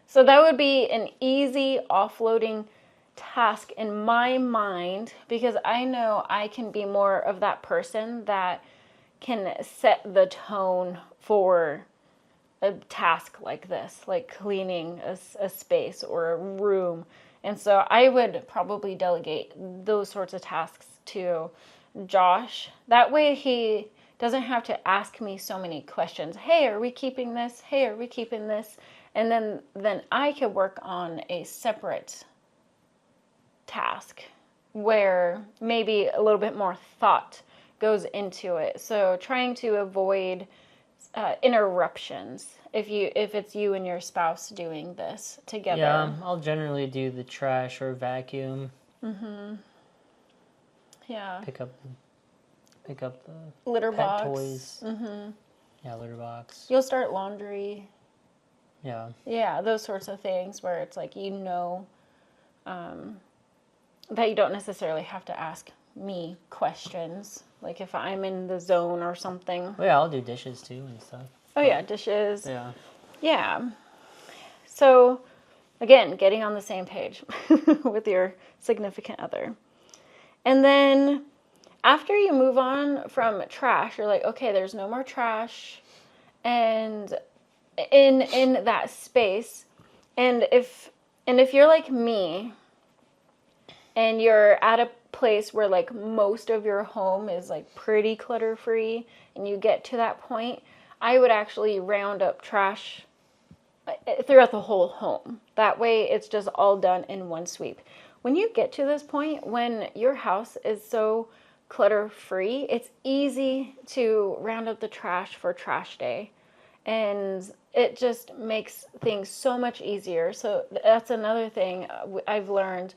So that would be an easy offloading task in my mind, because I know I can be more of that person that can set the tone for a task like this, like cleaning a space or a room. And so I would probably delegate those sorts of tasks to Josh. That way he doesn't have to ask me so many questions. Hey, are we keeping this? Hey, are we keeping this? And then I could work on a separate task where maybe a little bit more thought goes into it. So trying to avoid interruptions if it's you and your spouse doing this together. Yeah, I'll generally do the trash or vacuum. Yeah. Pick up the Litter pet box. toys. Yeah, litter box. You'll start laundry. Yeah. Yeah, those sorts of things where it's like, that you don't necessarily have to ask me questions. Like if I'm in the zone or something. Well, yeah, I'll do dishes too and stuff. Oh yeah, dishes. Yeah. Yeah. So, again, getting on the same page with your significant other. And then after you move on from trash, you're like, okay, there's no more trash. And in that space, and if you're like me and you're at a place where like most of your home is like pretty clutter free and you get to that point, I would actually round up trash throughout the whole home. That way it's just all done in one sweep. When you get to this point, when your house is so clutter free, it's easy to round up the trash for trash day. And it just makes things so much easier. So that's another thing I've learned,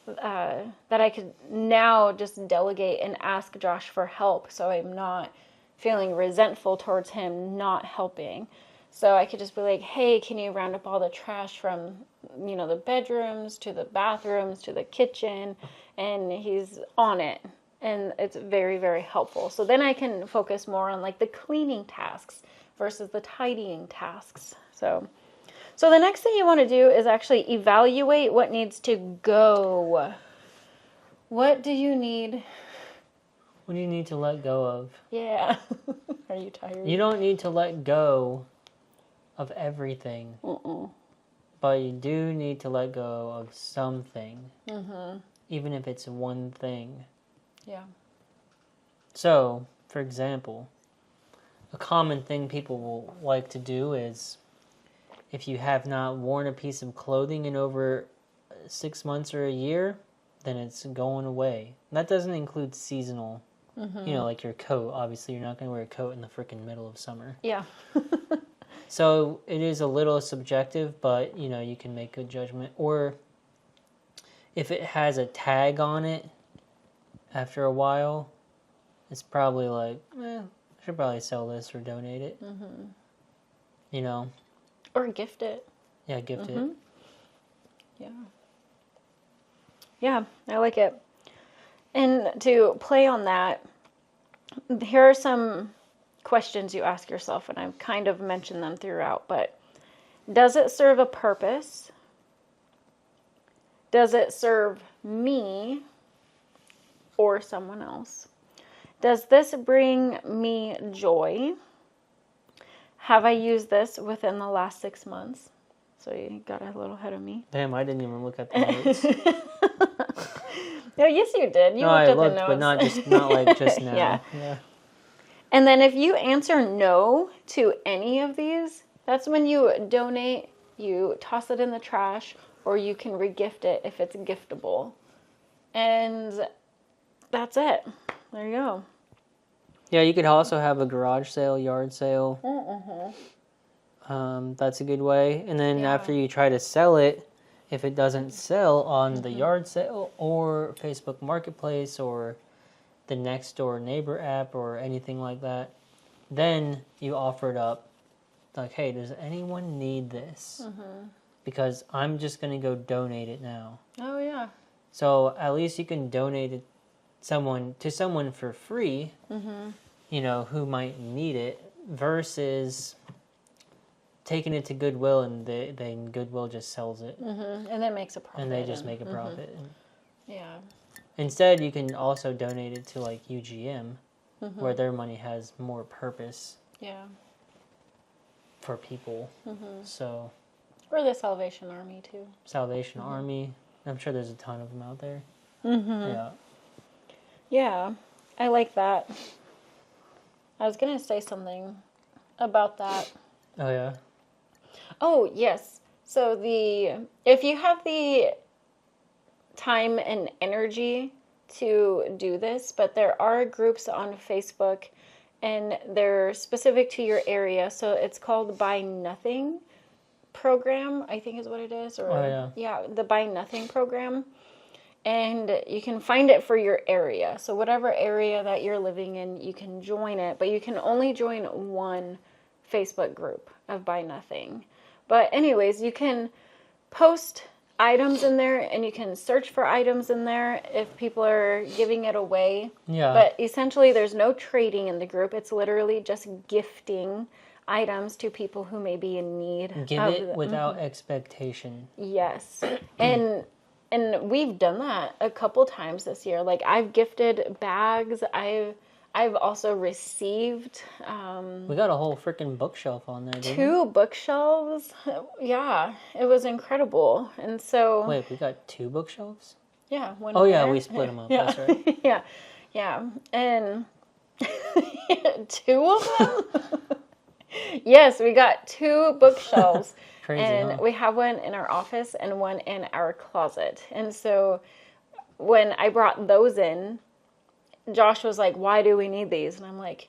that I could now just delegate and ask Josh for help, so I'm not feeling resentful towards him not helping. So I could just be like, hey, can you round up all the trash from, the bedrooms to the bathrooms to the kitchen? And he's on it. And it's very, very helpful. So then I can focus more on like the cleaning tasks versus the tidying tasks. So the next thing you want to do is actually evaluate what needs to go. What do you need? What do you need to let go of? Yeah. Are you tired? You don't need to let go of everything. But you do need to let go of something. Even if it's one thing. Yeah. So, for example, a common thing people will like to do is, if you have not worn a piece of clothing in over 6 months or a year, then it's going away. That doesn't include seasonal. Like your coat. Obviously, you're not going to wear a coat in the freaking middle of summer. Yeah. So it is a little subjective, but, you can make a judgment. Or if it has a tag on it after a while, it's probably like, I should probably sell this or donate it. Or gift it. Yeah, gift it. Yeah. Yeah, I like it. And to play on that, here are some questions you ask yourself, and I've kind of mentioned them throughout, but does it serve a purpose? Does it serve me or someone else? Does this bring me joy? Have I used this within the last 6 months? So you got a little ahead of me. Damn, I didn't even look at the notes. No, yes, you did. You looked at the notes. But not like just now. Yeah. And then if you answer no to any of these, that's when you donate, you toss it in the trash, or you can regift it if it's giftable. And that's it. There you go. Yeah, you could also have a garage sale, yard sale. That's a good way. And then after you try to sell it, if it doesn't sell on the yard sale or Facebook Marketplace or the next door neighbor app or anything like that, then you offer it up. Like, hey, does anyone need this? Because I'm just going to go donate it now. Oh, yeah. So at least you can donate it to someone for free, who might need it, versus taking it to Goodwill and then Goodwill just sells it. And then makes a profit. And they just make a profit. Yeah. Instead, you can also donate it to like UGM, where their money has more purpose. Yeah. for people. So, or the Salvation Army too. Salvation Army. I'm sure there's a ton of them out there. Yeah. Yeah, I like that. I was gonna say something about that. Oh yeah. Oh yes. So if you have the time and energy to do this, but there are groups on Facebook and they're specific to your area. So it's called Buy Nothing program, I think is what it is. Or the Buy Nothing program. And you can find it for your area. So whatever area that you're living in, you can join it, but you can only join one Facebook group of Buy Nothing. But anyways, you can post items in there and you can search for items in there if people are giving it away. Yeah. But essentially there's no trading in the group. It's literally just gifting items to people who may be in need. Give it without expectation. Yes. And we've done that a couple times this year. Like I've gifted bags. I've also received we got a whole freaking bookshelf on there. 2 bookshelves. Yeah, it was incredible. And so wait, we got 2 bookshelves? Yeah. Oh yeah, we split them up. Yeah. That's right. Yeah, and 2 of them. Yes, we got 2 bookshelves. Crazy, and we have one in our office and one in our closet. And so when I brought those in, Josh was like, why do we need these? And I'm like,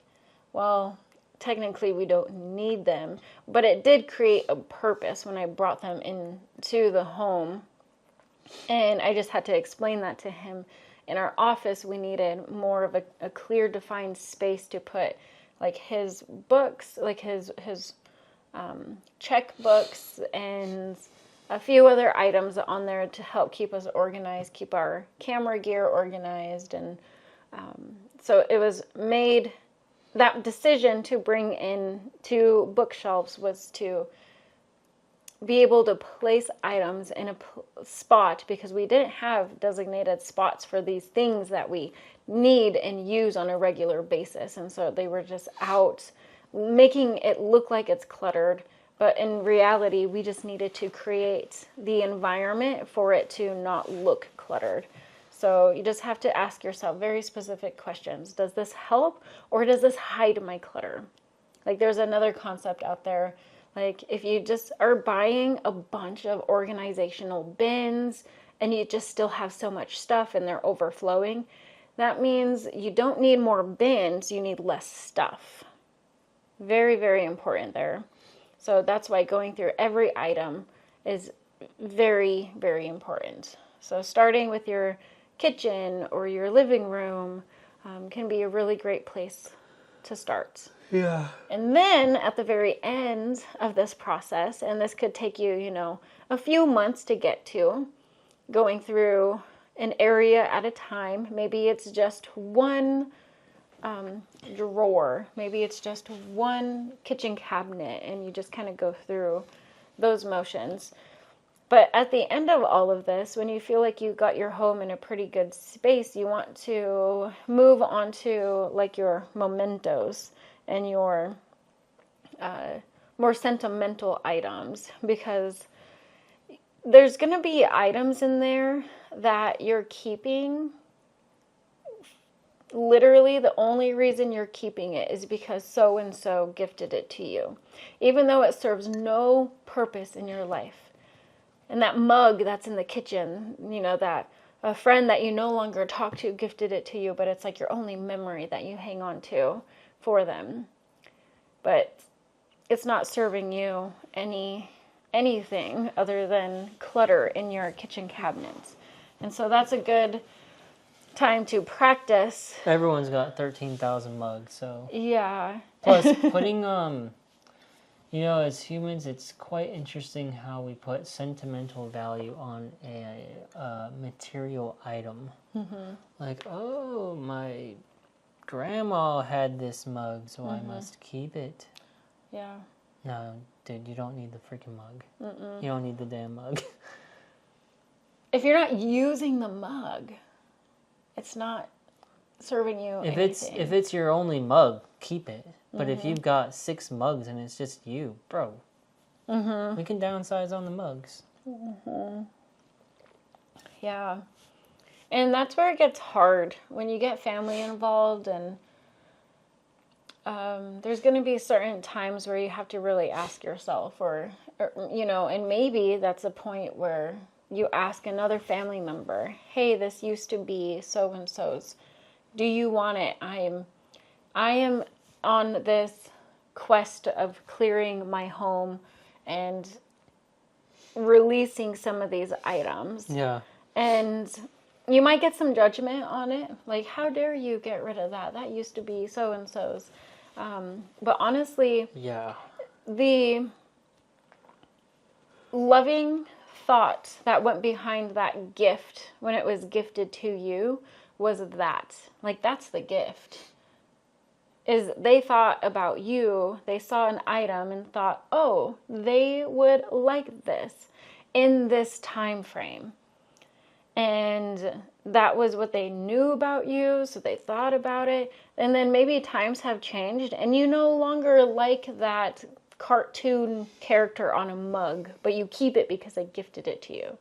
well, technically we don't need them. But it did create a purpose when I brought them into the home. And I just had to explain that to him. In our office, we needed more of a clear, defined space to put like his books, like his checkbooks and a few other items on there to help keep us organized, keep our camera gear organized. And so it was made, that decision to bring in 2 bookshelves was to be able to place items in a spot, because we didn't have designated spots for these things that we need and use on a regular basis. And so they were just out, making it look like it's cluttered, but in reality, we just needed to create the environment for it to not look cluttered. So you just have to ask yourself very specific questions. Does this help or does this hide my clutter? Like there's another concept out there. Like if you just are buying a bunch of organizational bins and you just still have so much stuff and they're overflowing, that means you don't need more bins, you need less stuff. Very, very important there. So that's why going through every item is very, very important. So starting with your kitchen or your living room can be a really great place to start. Yeah. And then at the very end of this process, and this could take you, a few months to get to, going through an area at a time. Maybe it's just one drawer. Maybe it's just one kitchen cabinet, and you just kind of go through those motions. But at the end of all of this, when you feel like you got your home in a pretty good space, you want to move on to like your mementos and your more sentimental items, because there's going to be items in there that you're keeping. Literally, the only reason you're keeping it is because so-and-so gifted it to you, even though it serves no purpose in your life. And that mug that's in the kitchen, that a friend that you no longer talk to gifted it to you, but it's like your only memory that you hang on to for them. But it's not serving you anything other than clutter in your kitchen cabinets. And so that's a good time to practice. Everyone's got 13,000 mugs, so. Yeah. Plus, putting, as humans, it's quite interesting how we put sentimental value on a material item. Mm-hmm. Like, oh, my grandma had this mug, so I must keep it. Yeah. No, dude, you don't need the freaking mug. Mm-mm. You don't need the damn mug. If you're not using the mug, it's not serving you If anything. if it's your only mug, keep it. But if you've got 6 mugs and it's just you, bro, we can downsize on the mugs. Yeah. And that's where it gets hard when you get family involved, and there's going to be certain times where you have to really ask yourself, or, and maybe that's a point where you ask another family member, hey, this used to be so and so's. Do you want it? I am on this quest of clearing my home and releasing some of these items. Yeah. And you might get some judgment on it. Like, how dare you get rid of that? That used to be so and so's. But honestly, yeah, the loving thought that went behind that gift when it was gifted to you was that. Like, that's the gift. Is they thought about you, they saw an item and thought, oh, they would like this in this time frame. And that was what they knew about you, so they thought about it. And then maybe times have changed, and you no longer like that cartoon character on a mug, but you keep it because they gifted it to you. And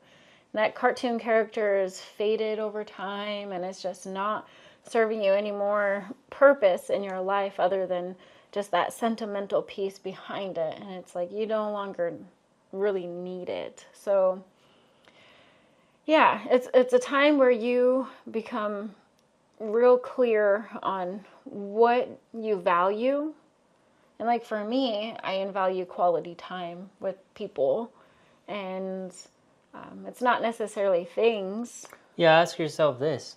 that cartoon character is faded over time, and it's just not serving you any more purpose in your life other than just that sentimental piece behind it. And it's like you no longer really need it. So yeah, it's a time where you become real clear on what you value. And like for me, I value quality time with people, and it's not necessarily things. Yeah, ask yourself this.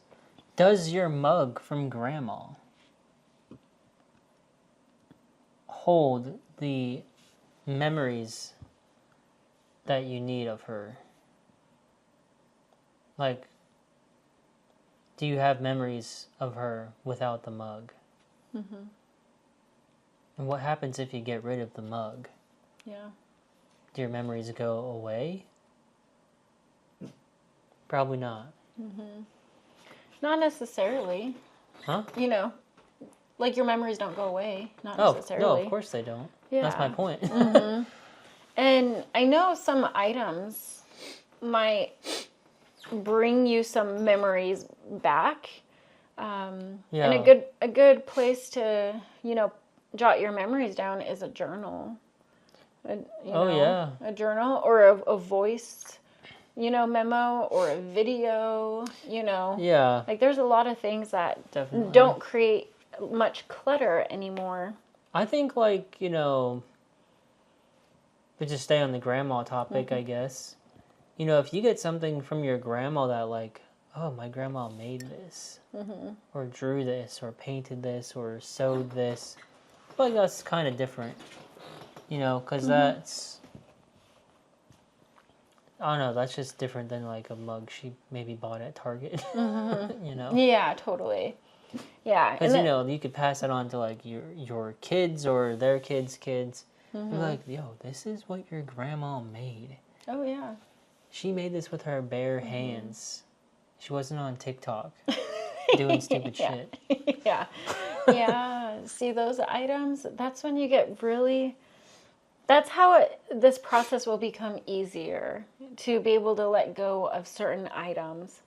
Does your mug from grandma hold the memories that you need of her? Like, do you have memories of her without the mug? Mm-hmm. And what happens if you get rid of the mug? Yeah. Do your memories go away? Probably not. Mm-hmm. Not necessarily. Huh? Like your memories don't go away. Not Oh, necessarily. no, of course they don't. Yeah. That's my point. Mm-hmm. And I know some items might bring you some memories back. Yeah. And a good place to, jot your memories down is a journal. Yeah. A journal or a voice, memo or a video, Yeah. Like there's a lot of things that Definitely. don't create much clutter anymore. I think, like, to just stay on the grandma topic, I guess. If you get something from your grandma that, like, oh, my grandma made this, or drew this, or painted this, or sewed this, I feel like that's kind of different, because that's, I don't know, that's just different than, like, a mug she maybe bought at Target, Yeah, totally. Yeah. Because, you could pass it on to, like, your kids or their kids' kids. And be like, yo, this is what your grandma made. Oh, yeah. She made this with her bare hands. She wasn't on TikTok doing stupid shit. Yeah. Yeah. See those items? That's when you get really... That's how this process will become easier, to be able to let go of certain items.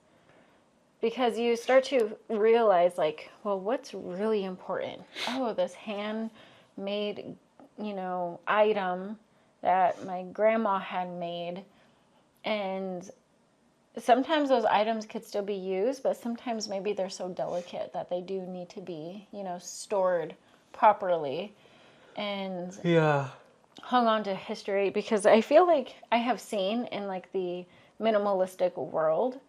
Because you start to realize, like, well, what's really important? Oh, this handmade, item that my grandma had made. And sometimes those items could still be used, but sometimes maybe they're so delicate that they do need to be, stored properly and hung on to history. Because I feel like I have seen in, like, the minimalistic world,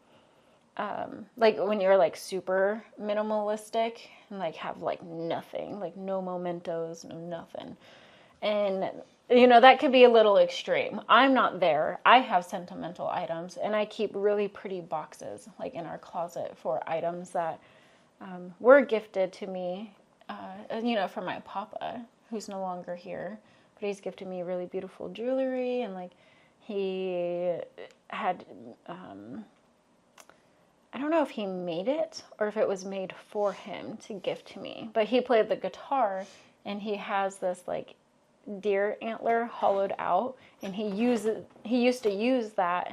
like when you're like super minimalistic and like have like nothing, like no mementos, no nothing. And that could be a little extreme. I'm not there. I have sentimental items, and I keep really pretty boxes like in our closet for items that were gifted to me, from my papa, who's no longer here, but he's gifted me really beautiful jewelry, and like he had I don't know if he made it or if it was made for him to gift to me, but he played the guitar and he has this like deer antler hollowed out, and he used to use that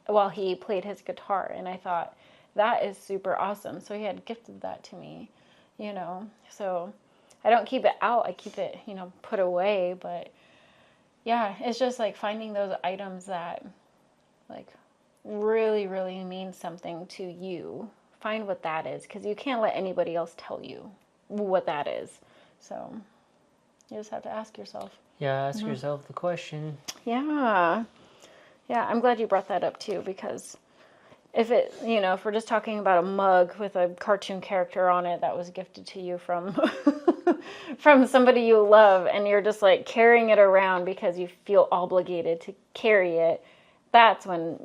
while he played his guitar, and I thought that is super awesome. So he had gifted that to me, So I don't keep it out. I keep it, put away, but yeah, it's just like finding those items that like really, really mean something to you. Find what that is, because you can't let anybody else tell you what that is. So you just have to ask yourself. Yeah, ask yourself the question. Yeah. Yeah, I'm glad you brought that up too, because if we're just talking about a mug with a cartoon character on it that was gifted to you from from somebody you love, and you're just like carrying it around because you feel obligated to carry it, that's when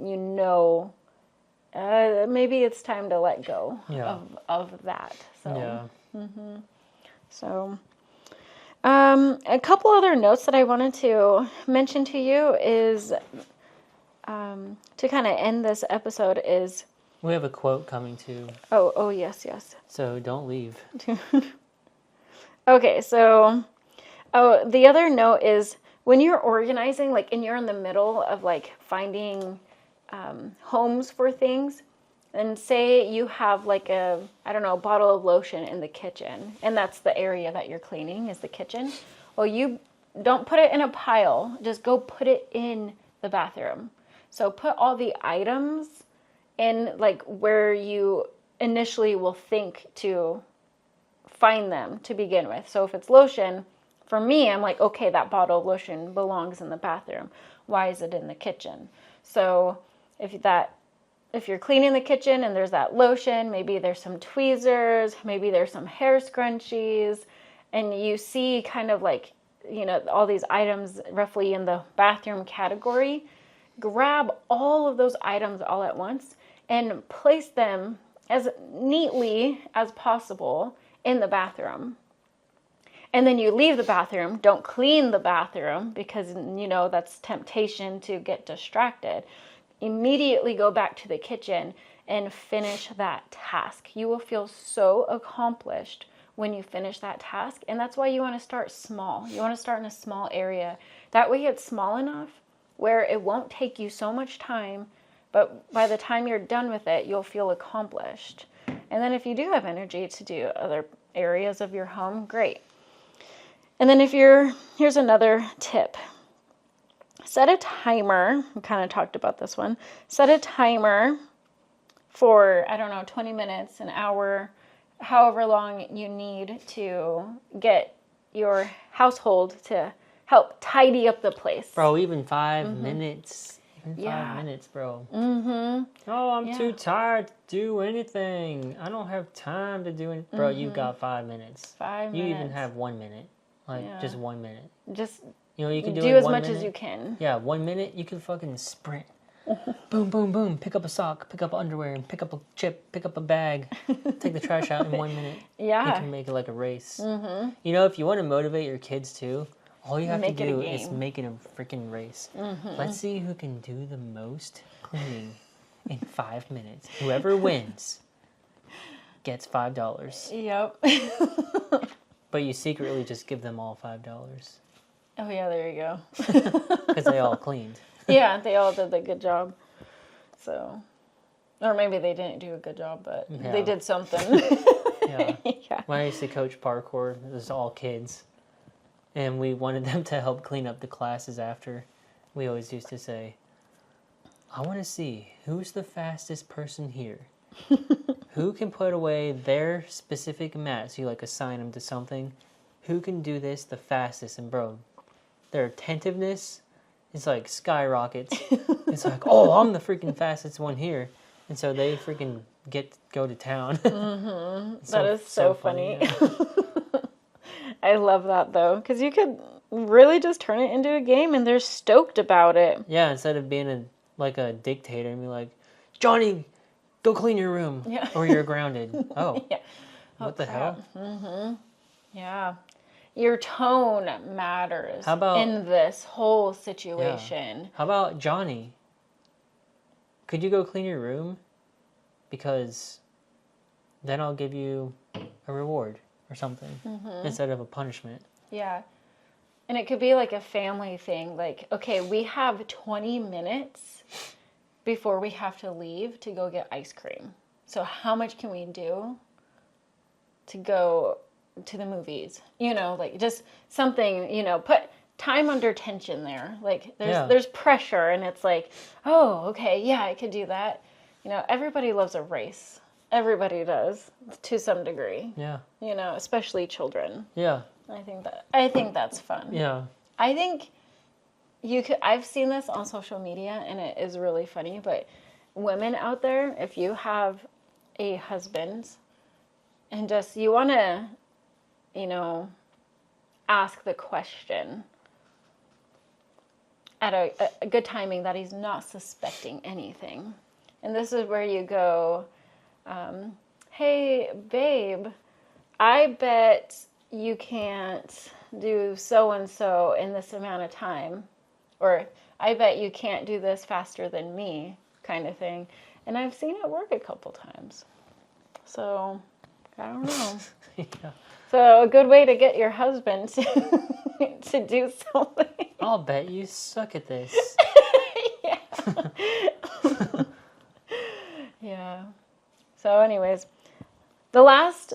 maybe it's time to let go of that. So, So, a couple other notes that I wanted to mention to you is, to kind of end this episode is... We have a quote coming too. Oh, yes. So don't leave. Okay, so, the other note is when you're organizing, like, and you're in the middle of, like, finding homes for things, and say you have, like, a bottle of lotion in the kitchen, and that's the area that you're cleaning is the kitchen. Well, you don't put it in a pile. Just go put it in the bathroom. So put all the items in, like, where you initially will think to find them to begin with. So if it's lotion, for me, I'm like, okay, that bottle of lotion belongs in the bathroom. Why is it in the kitchen? So if you're cleaning the kitchen and there's that lotion, maybe there's some tweezers, maybe there's some hair scrunchies, and you see kind of like, all these items roughly in the bathroom category, grab all of those items all at once and place them as neatly as possible in the bathroom. And then you leave the bathroom. Don't clean the bathroom because, that's temptation to get distracted. Immediately go back to the kitchen and finish that task. You will feel so accomplished when you finish that task. And that's why you want to start small. You want to start in a small area. That way it's small enough where it won't take you so much time, but by the time you're done with it, you'll feel accomplished. And then if you do have energy to do other areas of your home, great. And then here's another tip. Set a timer. We kind of talked about this one. Set a timer for, 20 minutes, an hour, however long you need to get your household to help tidy up the place. Bro, even 5 minutes. Even 5 minutes, bro. Mm-hmm. Oh, I'm too tired to do anything. I don't have time to do anything. Bro, you got 5 minutes. 5 minutes. You even have 1 minute. Just 1 minute. Just you can do as 1 much minute. as you can. Yeah, 1 minute, you can fucking sprint. Boom, boom, boom. Pick up a sock, pick up underwear, pick up a chip, pick up a bag. Take the trash out in 1 minute. Yeah. You can make it like a race. Mm-hmm. If you want to motivate your kids too, all you have to do is make it a freaking race. Mm-hmm. Let's see who can do the most cleaning in 5 minutes. Whoever wins gets $5. Yep. But you secretly just give them all $5. Oh, yeah, there you go. Because they all cleaned. Yeah, they all did a good job. So, or maybe they didn't do a good job, but they did something. Yeah. Yeah. When I used to coach parkour, it was all kids. And we wanted them to help clean up the classes after. We always used to say, I want to see who's the fastest person here. Who can put away their specific mat? So you assign them to something. Who can do this the fastest? And bro, their attentiveness is skyrockets. It's oh, I'm the freaking fastest one here. And so they freaking go to town. Mm-hmm. That is so funny. Yeah. I love that though, because you could really just turn it into a game and they're stoked about it. Yeah, instead of being a dictator and be like, Johnny, go clean your room, or you're grounded. Oh, yeah. What the hell? Mm-hmm. Yeah, your tone matters. How about, in this whole situation? Yeah. How about Johnny? Could you go clean your room? because then I'll give you a reward or something instead of a punishment. Yeah. And it could be like a family thing. Like, okay, we have 20 minutes before we have to leave to go get ice cream. So how much can we do to go to the movies? You know, like just something, you know, put time under tension there. Like there's pressure and it's like, oh, okay, yeah, I could do that. You know, everybody loves a race. Everybody does to some degree. Yeah. You know, especially children. Yeah. I think that's fun. Yeah. I think I've seen this on social media and it is really funny, but women out there, if you have a husband and just you want to, you know, ask the question at a good timing that he's not suspecting anything. And this is where you go, hey, babe, I bet you can't do so-and-so in this amount of time. Or, I bet you can't do this faster than me, kind of thing. And I've seen it work a couple times. So, I don't know. Yeah. So, a good way to get your husband to do something. I'll bet you suck at this. Yeah. Yeah. So anyways, not last.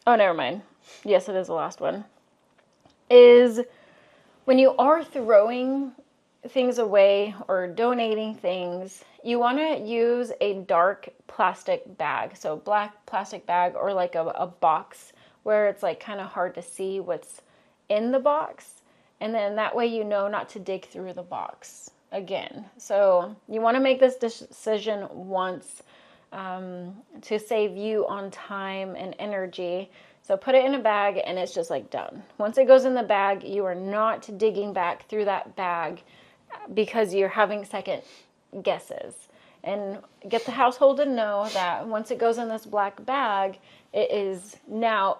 Oh, never mind. Yes, it is the last one. Is when you are throwing things away or donating things, you want to use a dark plastic bag. So black plastic bag or like a box where it's like kind of hard to see what's in the box. And then that way you know not to dig through the box again. So you want to make this decision once to save you on time and energy. So put it in a bag and it's just like done. Once it goes in the bag, you are not digging back through that bag because you're having second guesses. And get the household to know that once it goes in this black bag, it is now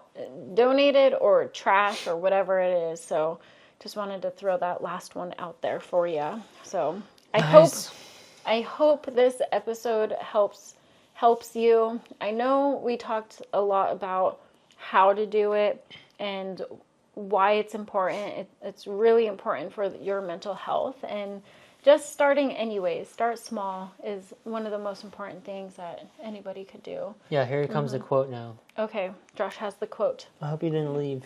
donated or trash or whatever it is. So just wanted to throw that last one out there for you. So I hope this episode helps you. I know we talked a lot about how to do it and why it's important. It's really important for your mental health, and just starting anyways, start small is one of the most important things that anybody could do. Yeah, here comes the quote now. Okay, Josh has the quote. I hope you didn't leave.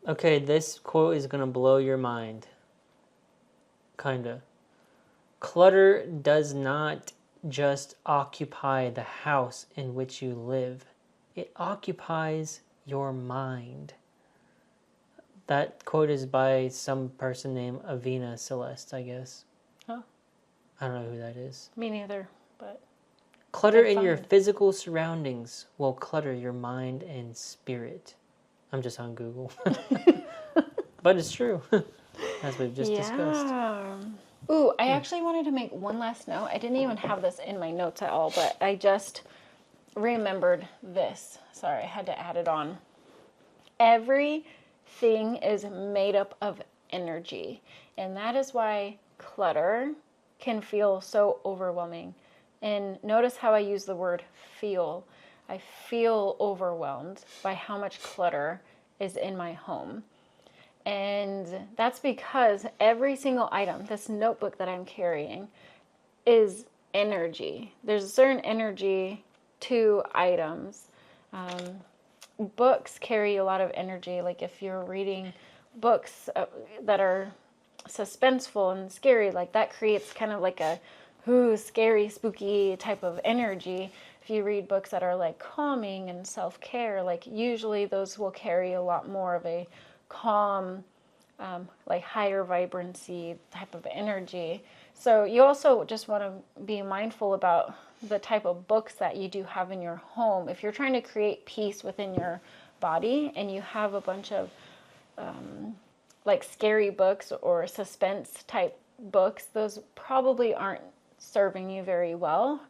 Okay, this quote is going to blow your mind. Kinda. Clutter does not just occupy the house in which you live. It occupies your mind. That quote is by some person named Avina Celeste, I guess. Oh. I don't know who that is. Me neither, but... Clutter in your physical surroundings will clutter your mind and spirit. I'm just on Google. But it's true. As we've just discussed. Ooh, I actually wanted to make one last note. I didn't even have this in my notes at all, but I just remembered this. Sorry, I had to add it on. Everything is made up of energy, and that is why clutter can feel so overwhelming. And notice how I use the word feel. I feel overwhelmed by how much clutter is in my home. And that's because every single item, this notebook that I'm carrying, is energy. There's a certain energy to items. Books carry a lot of energy. Like if you're reading books that are suspenseful and scary, like that creates kind of like a scary, spooky type of energy. If you read books that are like calming and self-care, like usually those will carry a lot more of a calm, like higher vibrancy type of energy. So you also just want to be mindful about the type of books that you do have in your home. If you're trying to create peace within your body and you have a bunch of like scary books or suspense type books, those probably aren't serving you very well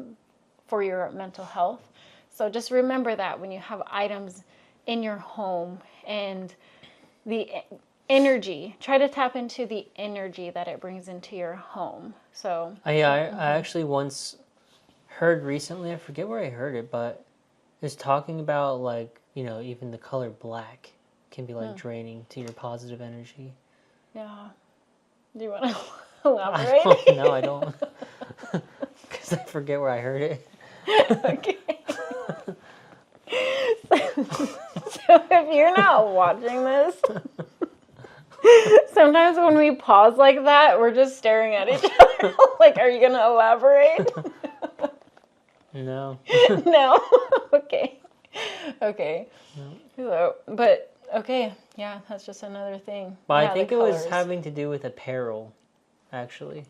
for your mental health. So just remember that when you have items in your home and the energy, try to tap into the energy that it brings into your home. So I actually once heard recently, I forget where I heard it, but it's talking about like, even the color black can be like draining to your positive energy. Yeah. Do you want to elaborate? No, I don't. Because I forget where I heard it. Okay. So if you're not watching this, sometimes when we pause like that, we're just staring at each other. Like, are you going to elaborate? No. No? Okay. Okay. No. So, but, okay. Yeah, that's just another thing. But Yeah, I think the it was colors. having to do with apparel, actually.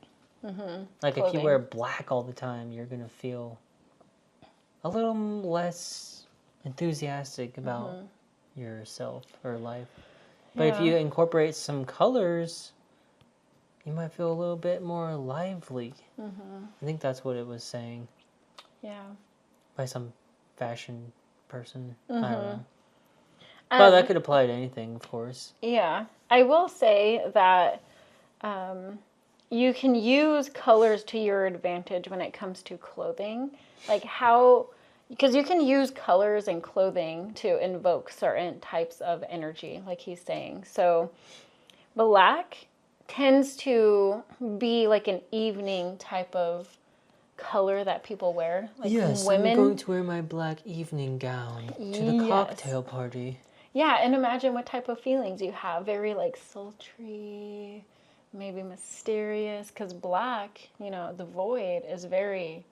Mm-hmm. Like, if Clothing. you wear black all the time, you're going to feel a little less enthusiastic about yourself or life. But if you incorporate some colors, you might feel a little bit more lively. I think that's what it was saying. Yeah. By some fashion person. I don't know. Um, But that could apply to anything, of course. Yeah. I will say that you can use colors to your advantage when it comes to clothing. Like because you can use colors and clothing to invoke certain types of energy, like he's saying. So black tends to be like an evening type of color that people wear. Like Yes, women. I'm going to wear my black evening gown to the cocktail party. Yeah, and imagine what type of feelings you have. Very like sultry, maybe mysterious. Because black, the void is very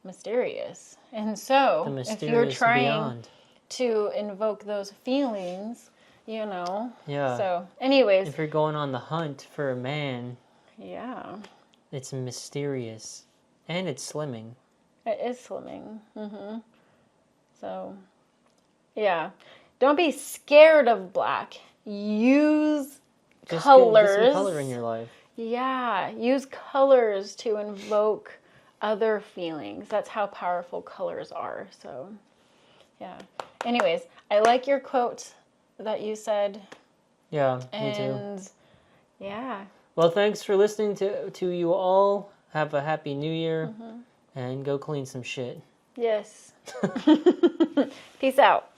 mysterious. And so, if you're trying to invoke those feelings, Yeah. So, anyways. If you're going on the hunt for a man, yeah, it's mysterious. And it's slimming. It is slimming. So, yeah. Don't be scared of black. Use colors. Get some color in your life. Yeah. Use colors to invoke other feelings. That's how powerful colors are. So, yeah. Anyways, I like your quote that you said. Yeah, me too. And, yeah. Well, thanks for listening to you all. Have a happy new year. And go clean some shit. Yes. Peace out.